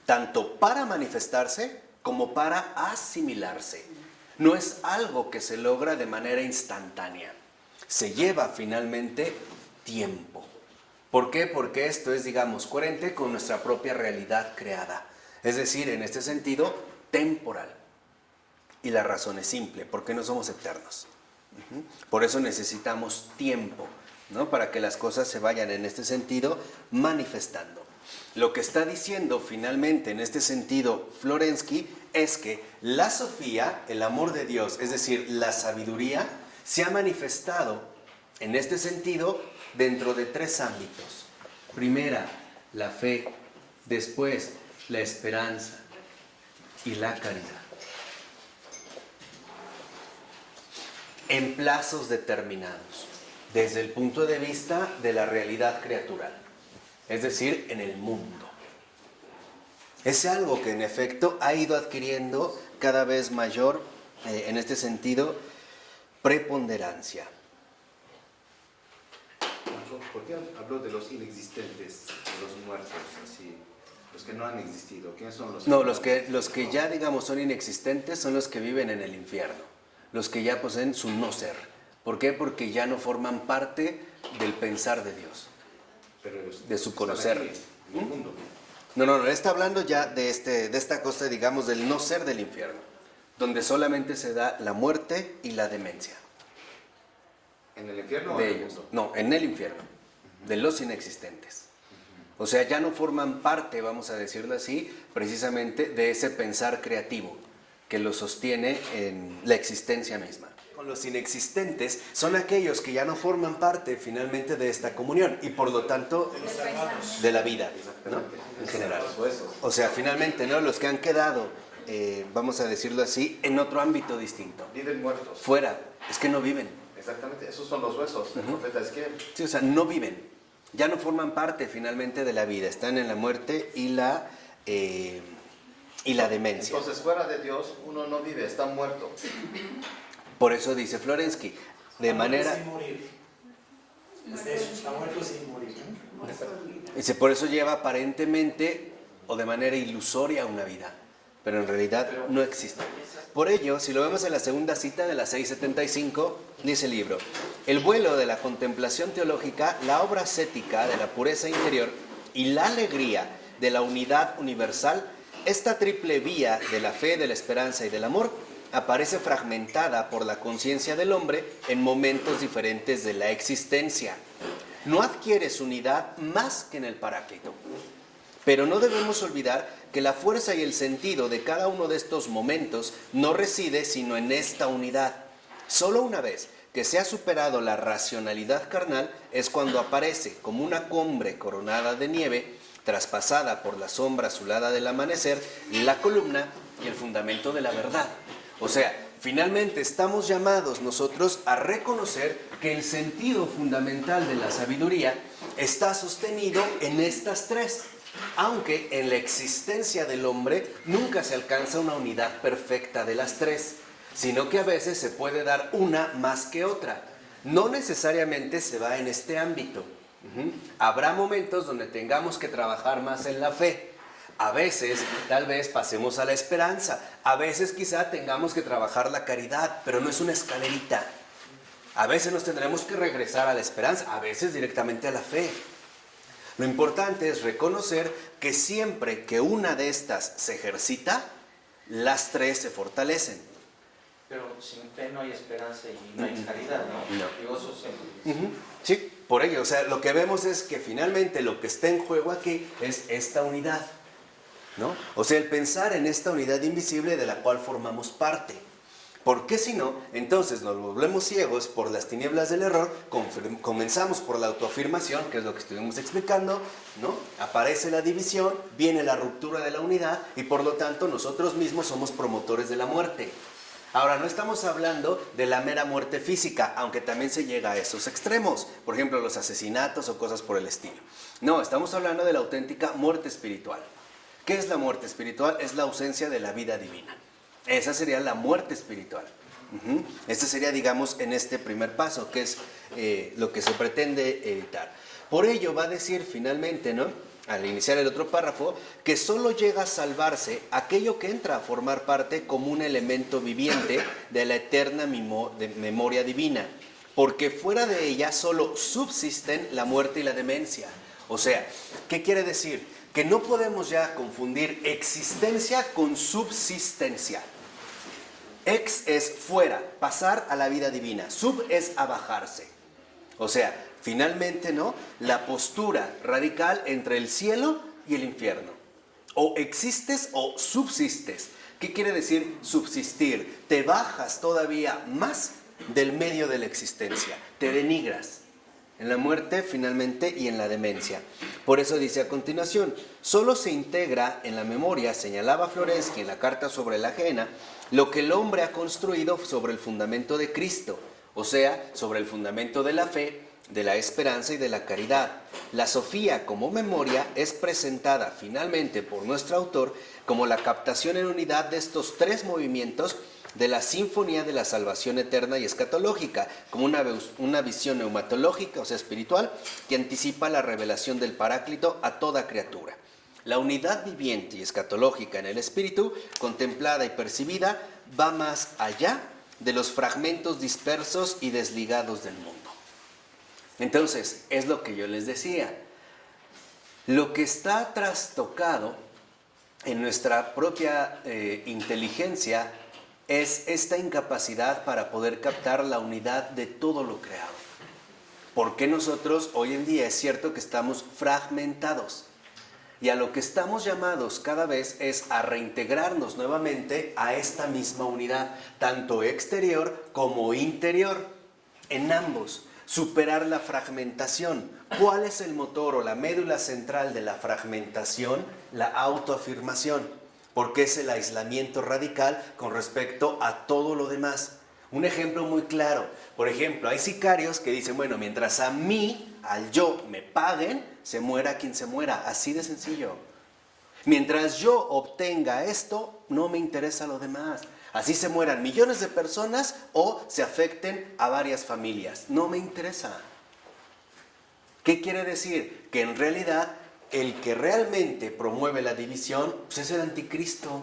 Speaker 1: tanto para manifestarse como para asimilarse. No es algo que se logra de manera instantánea, se lleva finalmente tiempo. ¿Por qué? Porque esto es, digamos, coherente con nuestra propia realidad creada, es decir, en este sentido, temporal. Y la razón es simple: porque no somos eternos. Por eso necesitamos tiempo, ¿no? Para que las cosas se vayan en este sentido manifestando. Lo que está diciendo finalmente en este sentido Florensky es que la sofía, el amor de Dios, es decir, la sabiduría, se ha manifestado en este sentido dentro de tres ámbitos. Primera, la fe; después, la esperanza y la caridad. En plazos determinados, desde el punto de vista de la realidad criatural, es decir, en el mundo. Es algo que en efecto ha ido adquiriendo cada vez mayor, en este sentido, preponderancia.
Speaker 3: ¿Por qué habló de los inexistentes, de los muertos, así, los que no han existido? ¿Quiénes son los?
Speaker 1: No, los que ya, digamos, son inexistentes son los que viven en el infierno, los que ya poseen su no ser. ¿Por qué? Porque ya no forman parte del pensar de Dios, de su conocer.
Speaker 3: Aquí, en el mundo.
Speaker 1: No, está hablando ya de esta cosa, digamos, del no ser del infierno, donde solamente se da la muerte y la demencia.
Speaker 3: ¿En el infierno o
Speaker 1: De
Speaker 3: en el
Speaker 1: ellos.
Speaker 3: mundo?
Speaker 1: No, en el infierno, de los inexistentes. O sea, ya no forman parte, vamos a decirlo así, precisamente de ese pensar creativo que lo sostiene en la existencia misma. Con los inexistentes son aquellos que ya no forman parte finalmente de esta comunión y por lo tanto de la vida, ¿no? En general.
Speaker 3: Los huesos.
Speaker 1: O sea, finalmente, ¿no? Los que han quedado, vamos a decirlo así, en otro ámbito distinto.
Speaker 3: Viven muertos.
Speaker 1: Fuera, es que no viven.
Speaker 3: Exactamente, esos son los huesos. El profeta Ezequiel.
Speaker 1: Sí, o sea, no viven. Ya no forman parte finalmente de la vida. Están en la muerte y la demencia.
Speaker 3: Entonces, fuera de Dios, uno no vive, está muerto.
Speaker 1: Por eso dice Florensky, de manera...
Speaker 4: Sin morir. Está muerto sin morir.
Speaker 1: Dice, por eso lleva aparentemente o de manera ilusoria una vida, pero en realidad no existe. Por ello, si lo vemos en la segunda cita de la 675, dice el libro: el vuelo de la contemplación teológica, la obra ascética de la pureza interior y la alegría de la unidad universal, esta triple vía de la fe, de la esperanza y del amor, aparece fragmentada por la conciencia del hombre en momentos diferentes de la existencia. No adquiere su unidad más que en el Paráclito. Pero no debemos olvidar que la fuerza y el sentido de cada uno de estos momentos no reside sino en esta unidad. Solo una vez que se ha superado la racionalidad carnal es cuando aparece como una cumbre coronada de nieve, traspasada por la sombra azulada del amanecer, la columna y el fundamento de la verdad. O sea, finalmente estamos llamados nosotros a reconocer que el sentido fundamental de la sabiduría está sostenido en estas tres, aunque en la existencia del hombre nunca se alcanza una unidad perfecta de las tres, sino que a veces se puede dar una más que otra. No necesariamente se va en este ámbito. Habrá momentos donde tengamos que trabajar más en la fe. A veces, tal vez pasemos a la esperanza. A veces quizá tengamos que trabajar la caridad, pero no es una escalerita. A veces nos tendremos que regresar a la esperanza, a veces directamente a la fe. Lo importante es reconocer que siempre que una de estas se ejercita, las tres se fortalecen.
Speaker 5: Pero sin fe no hay esperanza y no hay caridad, ¿no?
Speaker 1: No.
Speaker 5: Digo, eso siempre.
Speaker 1: Sí, por ello, o sea, lo que vemos es que finalmente lo que está en juego aquí es esta unidad, ¿no? O sea, el pensar en esta unidad invisible de la cual formamos parte. Porque si no, entonces nos volvemos ciegos por las tinieblas del error, comenzamos por la autoafirmación, que es lo que estuvimos explicando, ¿no? Aparece la división, viene la ruptura de la unidad y por lo tanto nosotros mismos somos promotores de la muerte. Ahora, no estamos hablando de la mera muerte física, aunque también se llega a esos extremos, por ejemplo, los asesinatos o cosas por el estilo. No, estamos hablando de la auténtica muerte espiritual. ¿Qué es la muerte espiritual? Es la ausencia de la vida divina. Esa sería la muerte espiritual. Este sería, digamos, en este primer paso, que es lo que se pretende evitar. Por ello va a decir finalmente, ¿no?, al iniciar el otro párrafo, que solo llega a salvarse aquello que entra a formar parte como un elemento viviente de la eterna memoria divina, porque fuera de ella solo subsisten la muerte y la demencia. O sea, ¿qué quiere decir? Que no podemos ya confundir existencia con subsistencia. Ex es fuera, pasar a la vida divina. Sub es abajarse. O sea, finalmente, ¿no?, la postura radical entre el cielo y el infierno. O existes o subsistes. ¿Qué quiere decir subsistir? Te bajas todavía más del medio de la existencia. Te denigras. En la muerte, finalmente, y en la demencia. Por eso dice a continuación, solo se integra en la memoria, señalaba Floresky en la carta sobre la ajena, lo que el hombre ha construido sobre el fundamento de Cristo, o sea, sobre el fundamento de la fe, de la esperanza y de la caridad. La Sofía como memoria es presentada finalmente por nuestro autor como la captación en unidad de estos tres movimientos de la sinfonía de la salvación eterna y escatológica, como una visión neumatológica, o sea, espiritual, que anticipa la revelación del Paráclito a toda criatura. La unidad viviente y escatológica en el espíritu, contemplada y percibida, va más allá de los fragmentos dispersos y desligados del mundo. Entonces, es lo que yo les decía. Lo que está trastocado en nuestra propia inteligencia es esta incapacidad para poder captar la unidad de todo lo creado. Porque nosotros hoy en día es cierto que estamos fragmentados. Y a lo que estamos llamados cada vez es a reintegrarnos nuevamente a esta misma unidad, tanto exterior como interior, en ambos. Superar la fragmentación. ¿Cuál es el motor o la médula central de la fragmentación? La autoafirmación. Porque es el aislamiento radical con respecto a todo lo demás. Un ejemplo muy claro. Por ejemplo, hay sicarios que dicen, bueno, mientras a mí, al yo, me paguen, se muera quien se muera. Así de sencillo. Mientras yo obtenga esto, no me interesa lo demás. Así se mueran millones de personas o se afecten a varias familias. No me interesa. ¿Qué quiere decir? Que en realidad el que realmente promueve la división pues es el anticristo.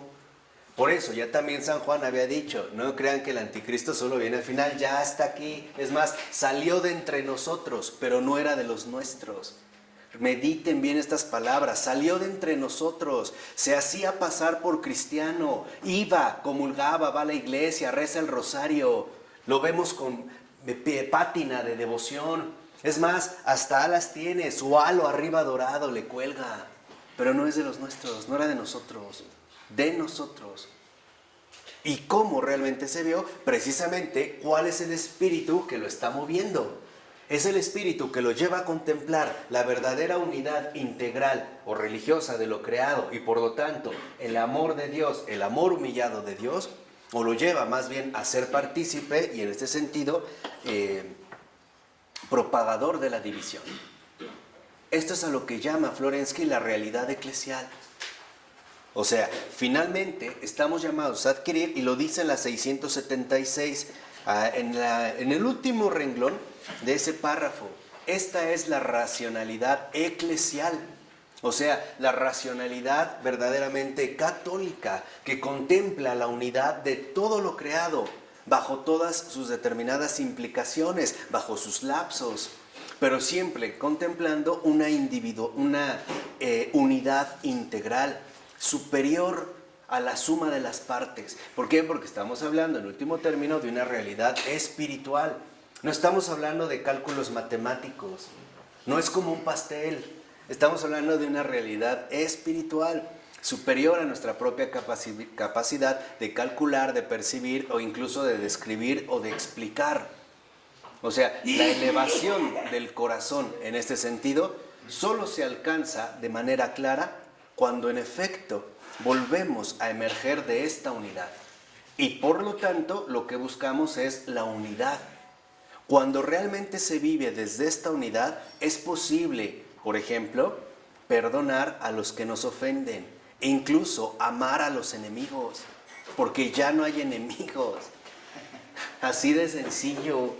Speaker 1: Por eso ya también San Juan había dicho, no crean que el anticristo solo viene al final, ya está aquí. Es más, salió de entre nosotros, pero no era de los nuestros. Mediten bien estas palabras, salió de entre nosotros, se hacía pasar por cristiano, iba, comulgaba, va a la iglesia, reza el rosario, lo vemos con pátina de devoción. Es más, hasta alas tiene, su halo arriba dorado le cuelga. pero no es de los nuestros, no era de nosotros, de nosotros. ¿Y cómo realmente se vio? Precisamente, ¿cuál es el espíritu que lo está moviendo? Es el espíritu que lo lleva a contemplar la verdadera unidad integral o religiosa de lo creado y por lo tanto el amor de Dios, el amor humillado de Dios, o lo lleva más bien a ser partícipe y en este sentido propagador de la división. Esto es a lo que llama Florensky la realidad eclesial. O sea, finalmente estamos llamados a adquirir, y lo dice en la 676, en el último renglón de ese párrafo, esta es la racionalidad eclesial. O sea, la racionalidad verdaderamente católica que contempla la unidad de todo lo creado, bajo todas sus determinadas implicaciones, bajo sus lapsos, pero siempre contemplando una unidad integral, superior a la suma de las partes. ¿Por qué? Porque estamos hablando, en último término, de una realidad espiritual. No estamos hablando de cálculos matemáticos, no es como un pastel. Estamos hablando de una realidad espiritual, superior a nuestra propia capacidad de calcular, de percibir o incluso de describir o de explicar. O sea, la elevación del corazón en este sentido solo se alcanza de manera clara cuando en efecto volvemos a emerger de esta unidad. Y por lo tanto lo que buscamos es la unidad. Cuando realmente se vive desde esta unidad es posible, por ejemplo, perdonar a los que nos ofenden e incluso amar a los enemigos, porque ya no hay enemigos. Así de sencillo.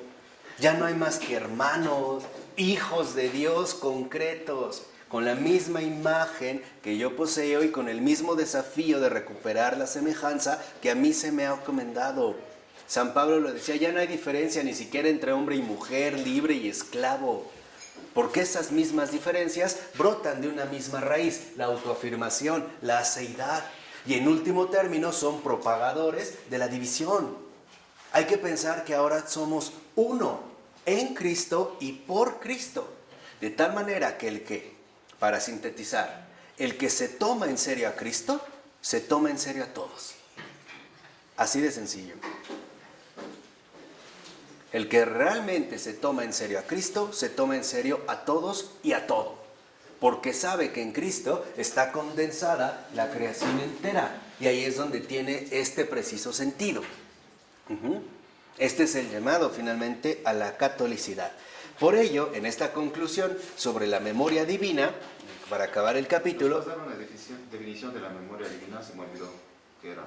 Speaker 1: Ya no hay más que hermanos, hijos de Dios concretos, con la misma imagen que yo poseo y con el mismo desafío de recuperar la semejanza que a mí se me ha encomendado. San Pablo lo decía, ya no hay diferencia ni siquiera entre hombre y mujer, libre y esclavo, porque esas mismas diferencias brotan de una misma raíz, la autoafirmación, la aceidad, y en último término son propagadores de la división. Hay que pensar que ahora somos uno en Cristo y por Cristo, de tal manera que para sintetizar, el que se toma en serio a Cristo, se toma en serio a todos. Así de sencillo. El que realmente se toma en serio a Cristo, se toma en serio a todos y a todo. Porque sabe que en Cristo está condensada la creación entera. Y ahí es donde tiene este preciso sentido. Este es el llamado finalmente a la catolicidad. Por ello, en esta conclusión sobre la memoria divina, para acabar el capítulo...
Speaker 3: ¿Nos vas a dar una definición de la memoria divina? Se me olvidó qué era.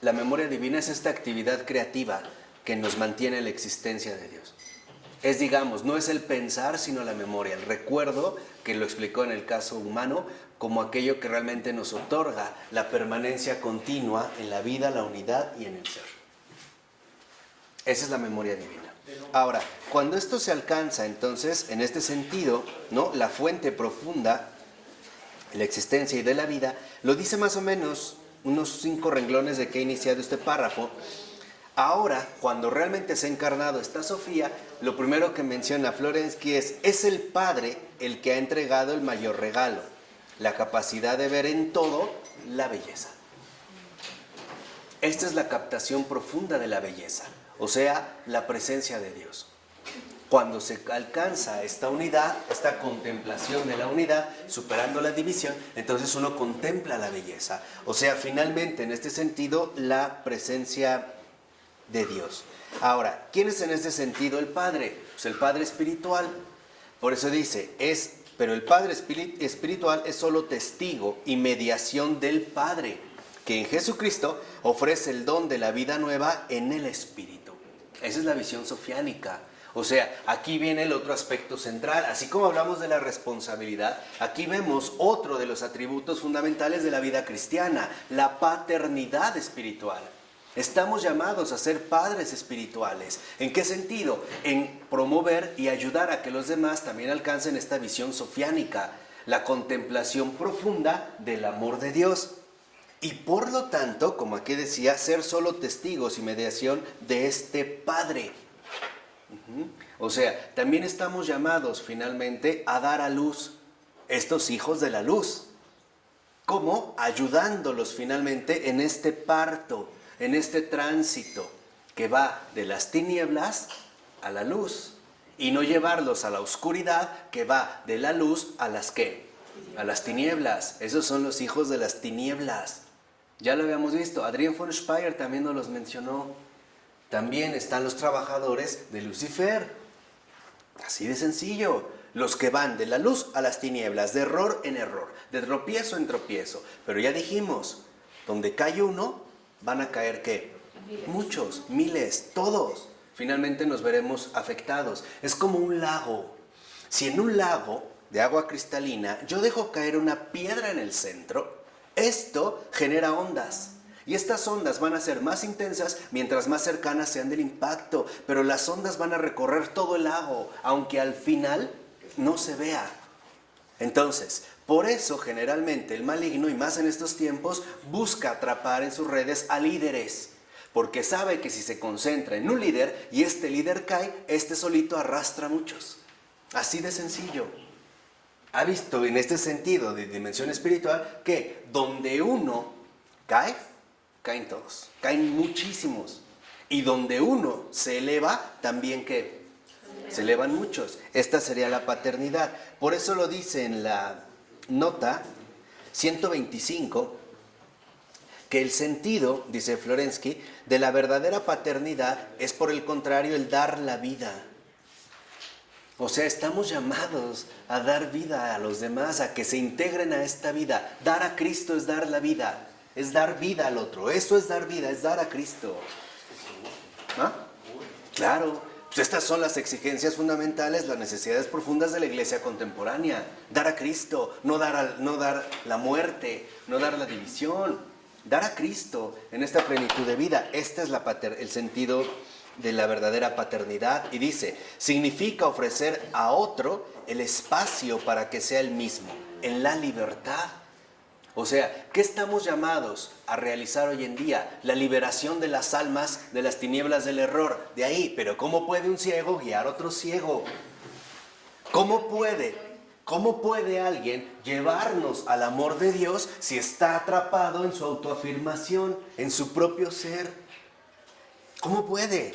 Speaker 1: La memoria divina es esta actividad creativa que nos mantiene en la existencia de Dios. Es, digamos, no es el pensar, sino la memoria, el recuerdo, que lo explicó en el caso humano, como aquello que realmente nos otorga la permanencia continua en la vida, la unidad y en el ser. Esa es la memoria divina. Ahora, cuando esto se alcanza, entonces, en este sentido, ¿no?, la fuente profunda, la existencia y de la vida, lo dice más o menos unos 5 renglones de que he iniciado este párrafo. Ahora, cuando realmente se ha encarnado esta Sofía, lo primero que menciona Florensky es el Padre el que ha entregado el mayor regalo, la capacidad de ver en todo la belleza. Esta es la captación profunda de la belleza, o sea, la presencia de Dios. Cuando se alcanza esta unidad, esta contemplación de la unidad, superando la división, entonces uno contempla la belleza. O sea, finalmente, en este sentido, la presencia de Dios. Ahora, ¿quién es en este sentido el Padre? Pues el Padre espiritual. Por eso dice, pero el Padre espiritual es solo testigo y mediación del Padre, que en Jesucristo ofrece el don de la vida nueva en el Espíritu. Esa es la visión sofiánica. O sea, aquí viene el otro aspecto central. Así como hablamos de la responsabilidad, aquí vemos otro de los atributos fundamentales de la vida cristiana, la paternidad espiritual. Estamos llamados a ser padres espirituales. ¿En qué sentido? En promover y ayudar a que los demás también alcancen esta visión sofiánica, la contemplación profunda del amor de Dios. Y por lo tanto, como aquí decía, ser solo testigos y mediación de este Padre. O sea, también estamos llamados finalmente a dar a luz estos hijos de la luz. ¿Cómo? Ayudándolos finalmente en este parto, en este tránsito que va de las tinieblas a la luz. Y no llevarlos a la oscuridad que va de la luz a las ¿qué? A las tinieblas. Esos son los hijos de las tinieblas. Ya lo habíamos visto. Adrián von Speyer también nos los mencionó. También están los trabajadores de Lucifer. Así de sencillo. Los que van de la luz a las tinieblas, de error en error, de tropiezo en tropiezo. Pero ya dijimos, donde cae uno, van a caer ¿qué? Muchos, miles, todos. Finalmente nos veremos afectados. Es como un lago. Si en un lago de agua cristalina yo dejo caer una piedra en el centro, esto genera ondas. Y estas ondas van a ser más intensas mientras más cercanas sean del impacto. Pero las ondas van a recorrer todo el lago, aunque al final no se vea. Entonces, por eso generalmente el maligno, y más en estos tiempos, busca atrapar en sus redes a líderes. Porque sabe que si se concentra en un líder y este líder cae, este solito arrastra a muchos. Así de sencillo. ¿Ha visto en este sentido de dimensión espiritual que donde uno cae, caen todos? Caen muchísimos. Y donde uno se eleva, también ¿qué? Se elevan muchos. Esta sería la paternidad. Por eso lo dice en la nota 125, que el sentido, dice Florensky, de la verdadera paternidad es por el contrario el dar la vida. O sea, estamos llamados a dar vida a los demás, a que se integren a esta vida. Dar a Cristo es dar la vida, es dar vida al otro. Eso es dar vida, es dar a Cristo. ¿Ah? Claro, pues estas son las exigencias fundamentales, las necesidades profundas de la iglesia contemporánea. Dar a Cristo, no dar la muerte, no dar la división. Dar a Cristo en esta plenitud de vida. Este es el sentido de la verdadera paternidad. Y dice, significa ofrecer a otro el espacio para que sea el mismo, en la libertad. O sea, ¿qué estamos llamados a realizar hoy en día? La liberación de las almas de las tinieblas del error. De ahí, pero ¿cómo puede un ciego guiar a otro ciego? ¿Cómo puede alguien llevarnos al amor de Dios si está atrapado en su autoafirmación, en su propio ser? ¿Cómo puede?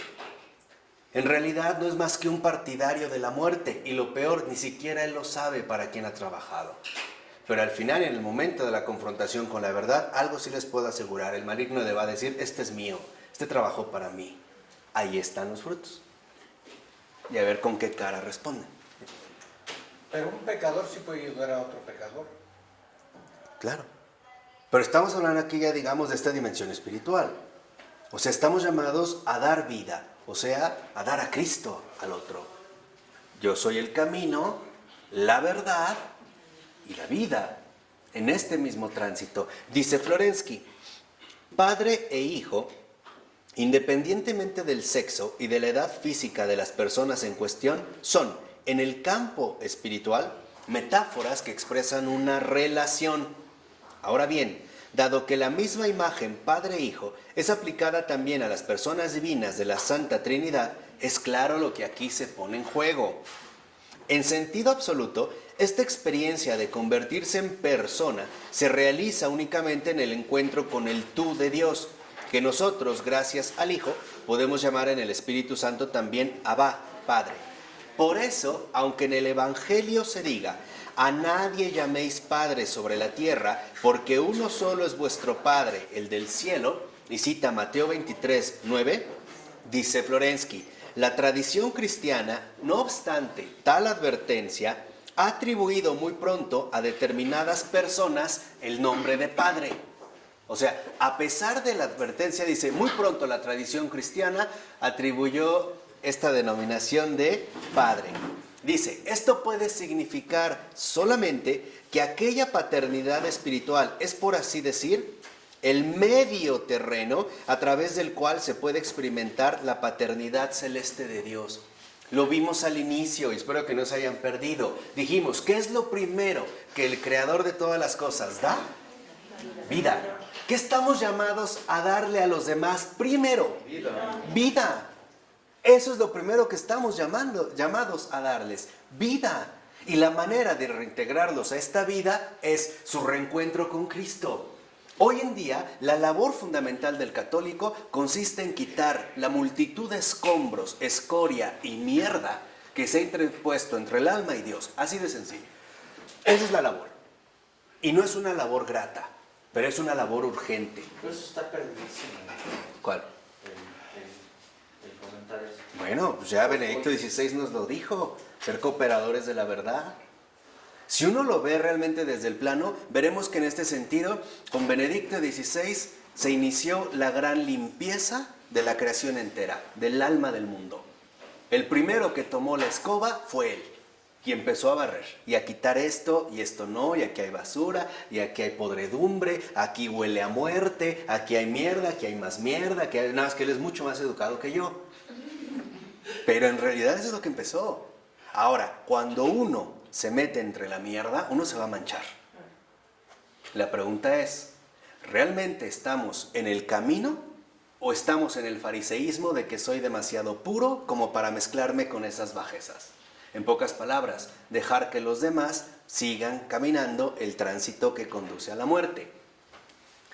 Speaker 1: En realidad no es más que un partidario de la muerte, y lo peor, ni siquiera él lo sabe para quién ha trabajado. Pero al final, en el momento de la confrontación con la verdad, algo sí les puedo asegurar: el maligno le va a decir, este es mío, este trabajó para mí. Ahí están los frutos. Y a ver con qué cara responden.
Speaker 6: Pero un pecador sí puede ayudar a otro pecador.
Speaker 1: Claro. Pero estamos hablando aquí ya, digamos, de esta dimensión espiritual. O sea, estamos llamados a dar vida, o sea, a dar a Cristo al otro. Yo soy el camino, la verdad y la vida. En este mismo tránsito, dice Florensky, padre e hijo, independientemente del sexo y de la edad física de las personas en cuestión, son, en el campo espiritual, metáforas que expresan una relación. Ahora bien, dado que la misma imagen Padre-Hijo es aplicada también a las personas divinas de la Santa Trinidad, es claro lo que aquí se pone en juego. En sentido absoluto, esta experiencia de convertirse en persona se realiza únicamente en el encuentro con el tú de Dios, que nosotros, gracias al Hijo, podemos llamar en el Espíritu Santo también Abba, Padre. Por eso, aunque en el Evangelio se diga, a nadie llaméis Padre sobre la tierra, porque uno solo es vuestro Padre, el del cielo, y cita Mateo 23, 9, dice Florensky, la tradición cristiana, no obstante tal advertencia, ha atribuido muy pronto a determinadas personas el nombre de Padre. O sea, a pesar de la advertencia, dice, muy pronto la tradición cristiana atribuyó esta denominación de Padre. Dice, esto puede significar solamente que aquella paternidad espiritual es, por así decir, el medio terreno a través del cual se puede experimentar la paternidad celeste de Dios. Lo vimos al inicio y espero que no se hayan perdido. Dijimos, ¿qué es lo primero que el creador de todas las cosas da? Vida. ¿Qué estamos llamados a darle a los demás primero? Vida. Eso es lo primero que estamos llamados a darles. Vida. Y la manera de reintegrarlos a esta vida es su reencuentro con Cristo. Hoy en día, la labor fundamental del católico consiste en quitar la multitud de escombros, escoria y mierda que se ha interpuesto entre el alma y Dios. Así de sencillo. Esa es la labor. Y no es una labor grata, pero es una labor urgente.
Speaker 5: Pero eso está perdidísimo.
Speaker 1: ¿Cuál?
Speaker 5: El comentar eso.
Speaker 1: Bueno, pues ya Benedicto XVI nos lo dijo, ser cooperadores de la verdad. Si uno lo ve realmente desde el plano, veremos que en este sentido, con Benedicto XVI se inició la gran limpieza de la creación entera, del alma del mundo. El primero que tomó la escoba fue él, y empezó a barrer, y a quitar esto, y esto no, y aquí hay basura, y aquí hay podredumbre, aquí huele a muerte, aquí hay mierda, aquí hay más mierda, aquí hay... Nada más que él es mucho más educado que yo. Pero en realidad eso es lo que empezó. Ahora, cuando uno se mete entre la mierda, uno se va a manchar. La pregunta es, ¿realmente estamos en el camino o estamos en el fariseísmo de que soy demasiado puro como para mezclarme con esas bajezas? En pocas palabras, dejar que los demás sigan caminando el tránsito que conduce a la muerte.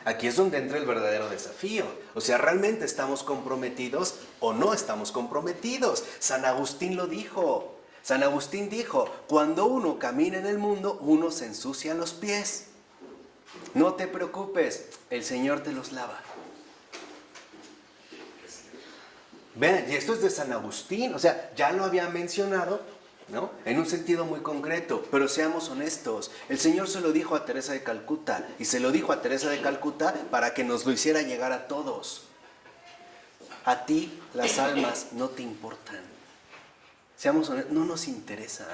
Speaker 1: Aquí es donde entra el verdadero desafío. O sea, ¿realmente estamos comprometidos o no estamos comprometidos? San Agustín lo dijo. San Agustín dijo, cuando uno camina en el mundo, uno se ensucia los pies. No te preocupes, el Señor te los lava. Ven, y esto es de San Agustín, o sea, ya lo había mencionado, ¿no? En un sentido muy concreto, pero seamos honestos. El Señor se lo dijo a Teresa de Calcuta, y se lo dijo a Teresa de Calcuta para que nos lo hiciera llegar a todos. A ti las almas no te importan. Seamos honestos, no nos interesan.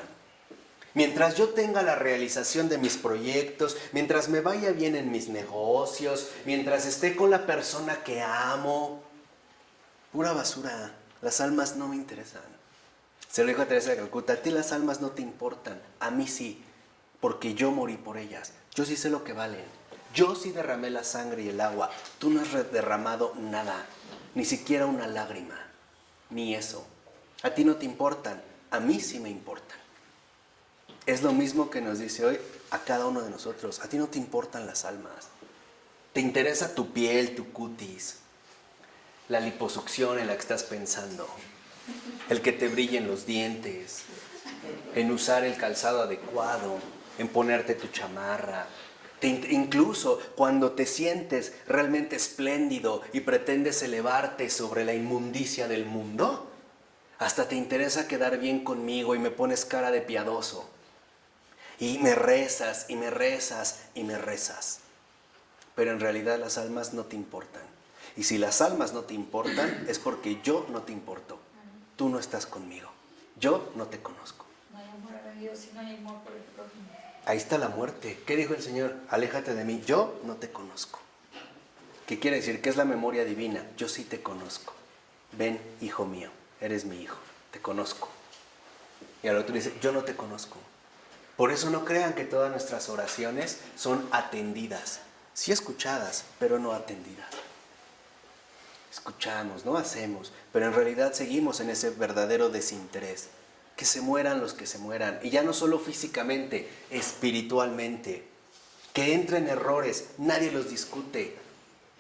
Speaker 1: Mientras yo tenga la realización de mis proyectos, mientras me vaya bien en mis negocios, mientras esté con la persona que amo, pura basura, las almas no me interesan. Se lo dijo a Teresa de Calcuta, a ti las almas no te importan, a mí sí, porque yo morí por ellas. Yo sí sé lo que valen. Yo sí derramé la sangre y el agua. Tú no has derramado nada, ni siquiera una lágrima, ni eso. A ti no te importan, a mí sí me importan. Es lo mismo que nos dice hoy a cada uno de nosotros. A ti no te importan las almas. Te interesa tu piel, tu cutis, la liposucción en la que estás pensando, el que te brillen los dientes, en usar el calzado adecuado, en ponerte tu chamarra. Incluso cuando te sientes realmente espléndido y pretendes elevarte sobre la inmundicia del mundo, hasta te interesa quedar bien conmigo y me pones cara de piadoso. Y me rezas, y me rezas, y me rezas. Pero en realidad las almas no te importan. Y si las almas no te importan, es porque yo no te importo. Tú no estás conmigo. Yo no te conozco.
Speaker 7: No hay amor a Dios y no hay amor por el prójimo.
Speaker 1: Ahí está la muerte. ¿Qué dijo el Señor? Aléjate de mí. Yo no te conozco. ¿Qué quiere decir? ¿Qué es la memoria divina? Yo sí te conozco. Ven, hijo mío. Eres mi hijo, te conozco. Y al otro dice, yo no te conozco. Por eso no crean que todas nuestras oraciones son atendidas. Sí escuchadas, pero no atendidas. Escuchamos, no hacemos, pero en realidad seguimos en ese verdadero desinterés. Que se mueran los que se mueran. Y ya no solo físicamente, espiritualmente. Que entren errores, nadie los discute.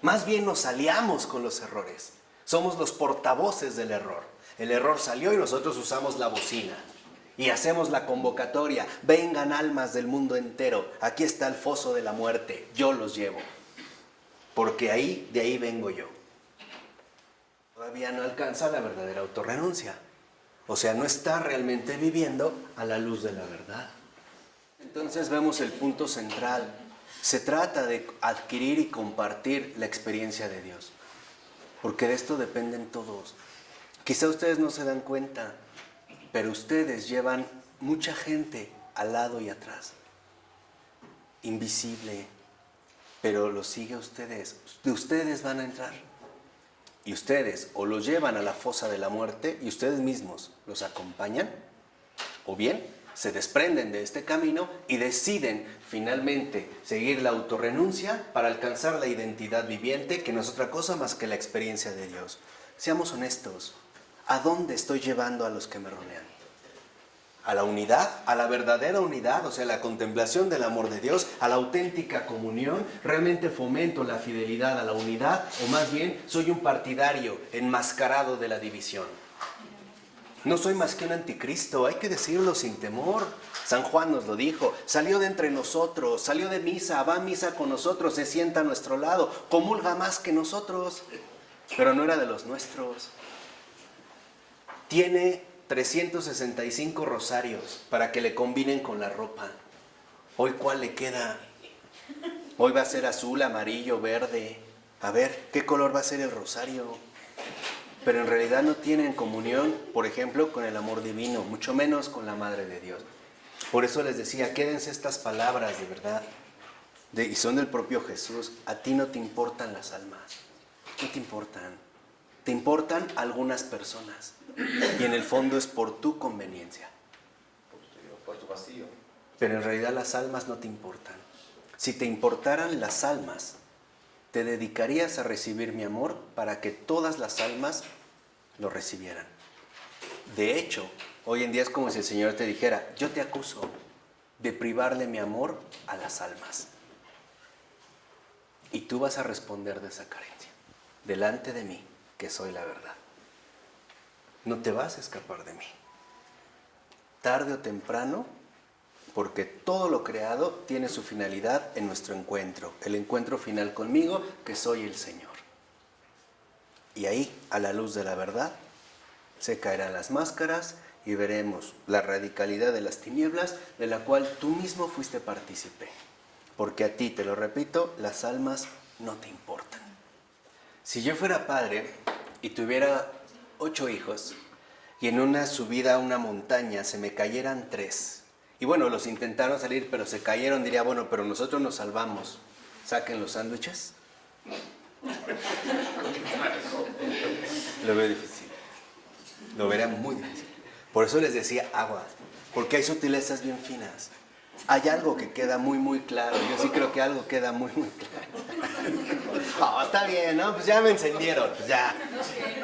Speaker 1: Más bien nos aliamos con los errores. Somos los portavoces del error. El error salió y nosotros usamos la bocina. Y hacemos la convocatoria. Vengan almas del mundo entero. Aquí está el foso de la muerte. Yo los llevo. Porque de ahí vengo yo. Todavía no alcanza la verdadera autorrenuncia. O sea, no está realmente viviendo a la luz de la verdad. Entonces vemos el punto central. Se trata de adquirir y compartir la experiencia de Dios. Porque de esto dependen todos. Quizá ustedes no se dan cuenta, pero ustedes llevan mucha gente al lado y atrás. Invisible, pero los sigue a ustedes. De ustedes van a entrar. Y ustedes o los llevan a la fosa de la muerte y ustedes mismos los acompañan, o bien se desprenden de este camino y deciden finalmente seguir la autorrenuncia para alcanzar la identidad viviente, que no es otra cosa más que la experiencia de Dios. Seamos honestos, ¿a dónde estoy llevando a los que me rodean? a la unidad, a la verdadera unidad, o sea, la contemplación del amor de Dios, a la auténtica comunión, realmente fomento la fidelidad a la unidad, o más bien soy un partidario enmascarado de la división. No soy más que un anticristo, hay que decirlo sin temor. San Juan nos lo dijo, salió de entre nosotros, salió de misa, va a misa con nosotros, se sienta a nuestro lado, comulga más que nosotros, pero no era de los nuestros. Tiene 365 rosarios para que le combinen con la ropa. Hoy, ¿cuál le queda? Hoy va a ser azul, amarillo, verde. A ver, ¿qué color va a ser el rosario? Pero en realidad no tienen comunión, por ejemplo, con el amor divino, mucho menos con la Madre de Dios. Por eso les decía, quédense estas palabras de verdad, y son del propio Jesús. A ti no te importan las almas, no te importan. Te importan algunas personas, y en el fondo es por tu conveniencia.
Speaker 3: Por tu vacío.
Speaker 1: Pero en realidad las almas no te importan. Si te importaran las almas, te dedicarías a recibir mi amor para que todas las almas lo recibieran. De hecho, hoy en día es como si el Señor te dijera, yo te acuso de privarle mi amor a las almas. Y tú vas a responder de esa carencia, delante de mí, que soy la verdad. No te vas a escapar de mí. Tarde o temprano, porque todo lo creado tiene su finalidad en nuestro encuentro, el encuentro final conmigo, que soy el Señor. Y ahí, a la luz de la verdad, se caerán las máscaras y veremos la radicalidad de las tinieblas de la cual tú mismo fuiste partícipe. Porque a ti, te lo repito, las almas no te importan. Si yo fuera padre y tuviera 8 hijos y en una subida a una montaña se me cayeran 3, y bueno, los intentaron salir pero se cayeron, diría, bueno, pero nosotros nos salvamos, saquen los sándwiches. Lo veo difícil, lo veré muy difícil. Por eso les decía agua, porque hay sutilezas bien finas. Hay algo que queda muy claro. Yo sí creo que algo queda muy claro. Oh, está bien, ¿no? Pues ya me encendieron, pues ya.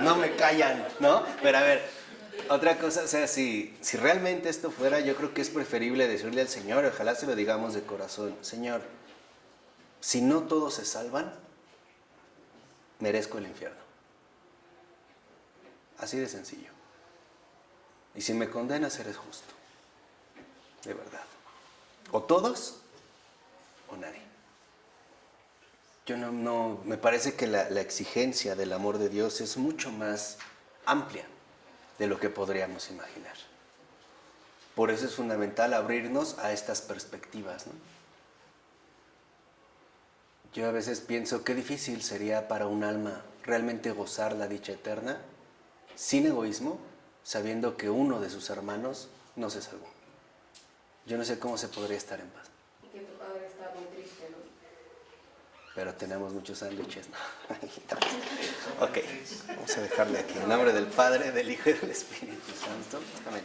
Speaker 1: No me callan, ¿no? Pero a ver, otra cosa, o sea, si realmente esto fuera, yo creo que es preferible decirle al Señor, ojalá se lo digamos de corazón, Señor, si no todos se salvan, merezco el infierno. Así de sencillo. Y si me condenas, eres justo. De verdad. O todos, o nadie. Yo no me parece que la exigencia del amor de Dios es mucho más amplia de lo que podríamos imaginar. Por eso es fundamental abrirnos a estas perspectivas, ¿no? Yo a veces pienso qué difícil sería para un alma realmente gozar la dicha eterna sin egoísmo, sabiendo que uno de sus hermanos no se salvó. Yo no sé cómo se podría estar en paz.
Speaker 2: Y que tu padre está muy triste, ¿no?
Speaker 1: Pero tenemos muchos sándwiches, ¿no? Ok, vamos a dejarle aquí. En nombre del Padre, del Hijo y del Espíritu Santo. Amén.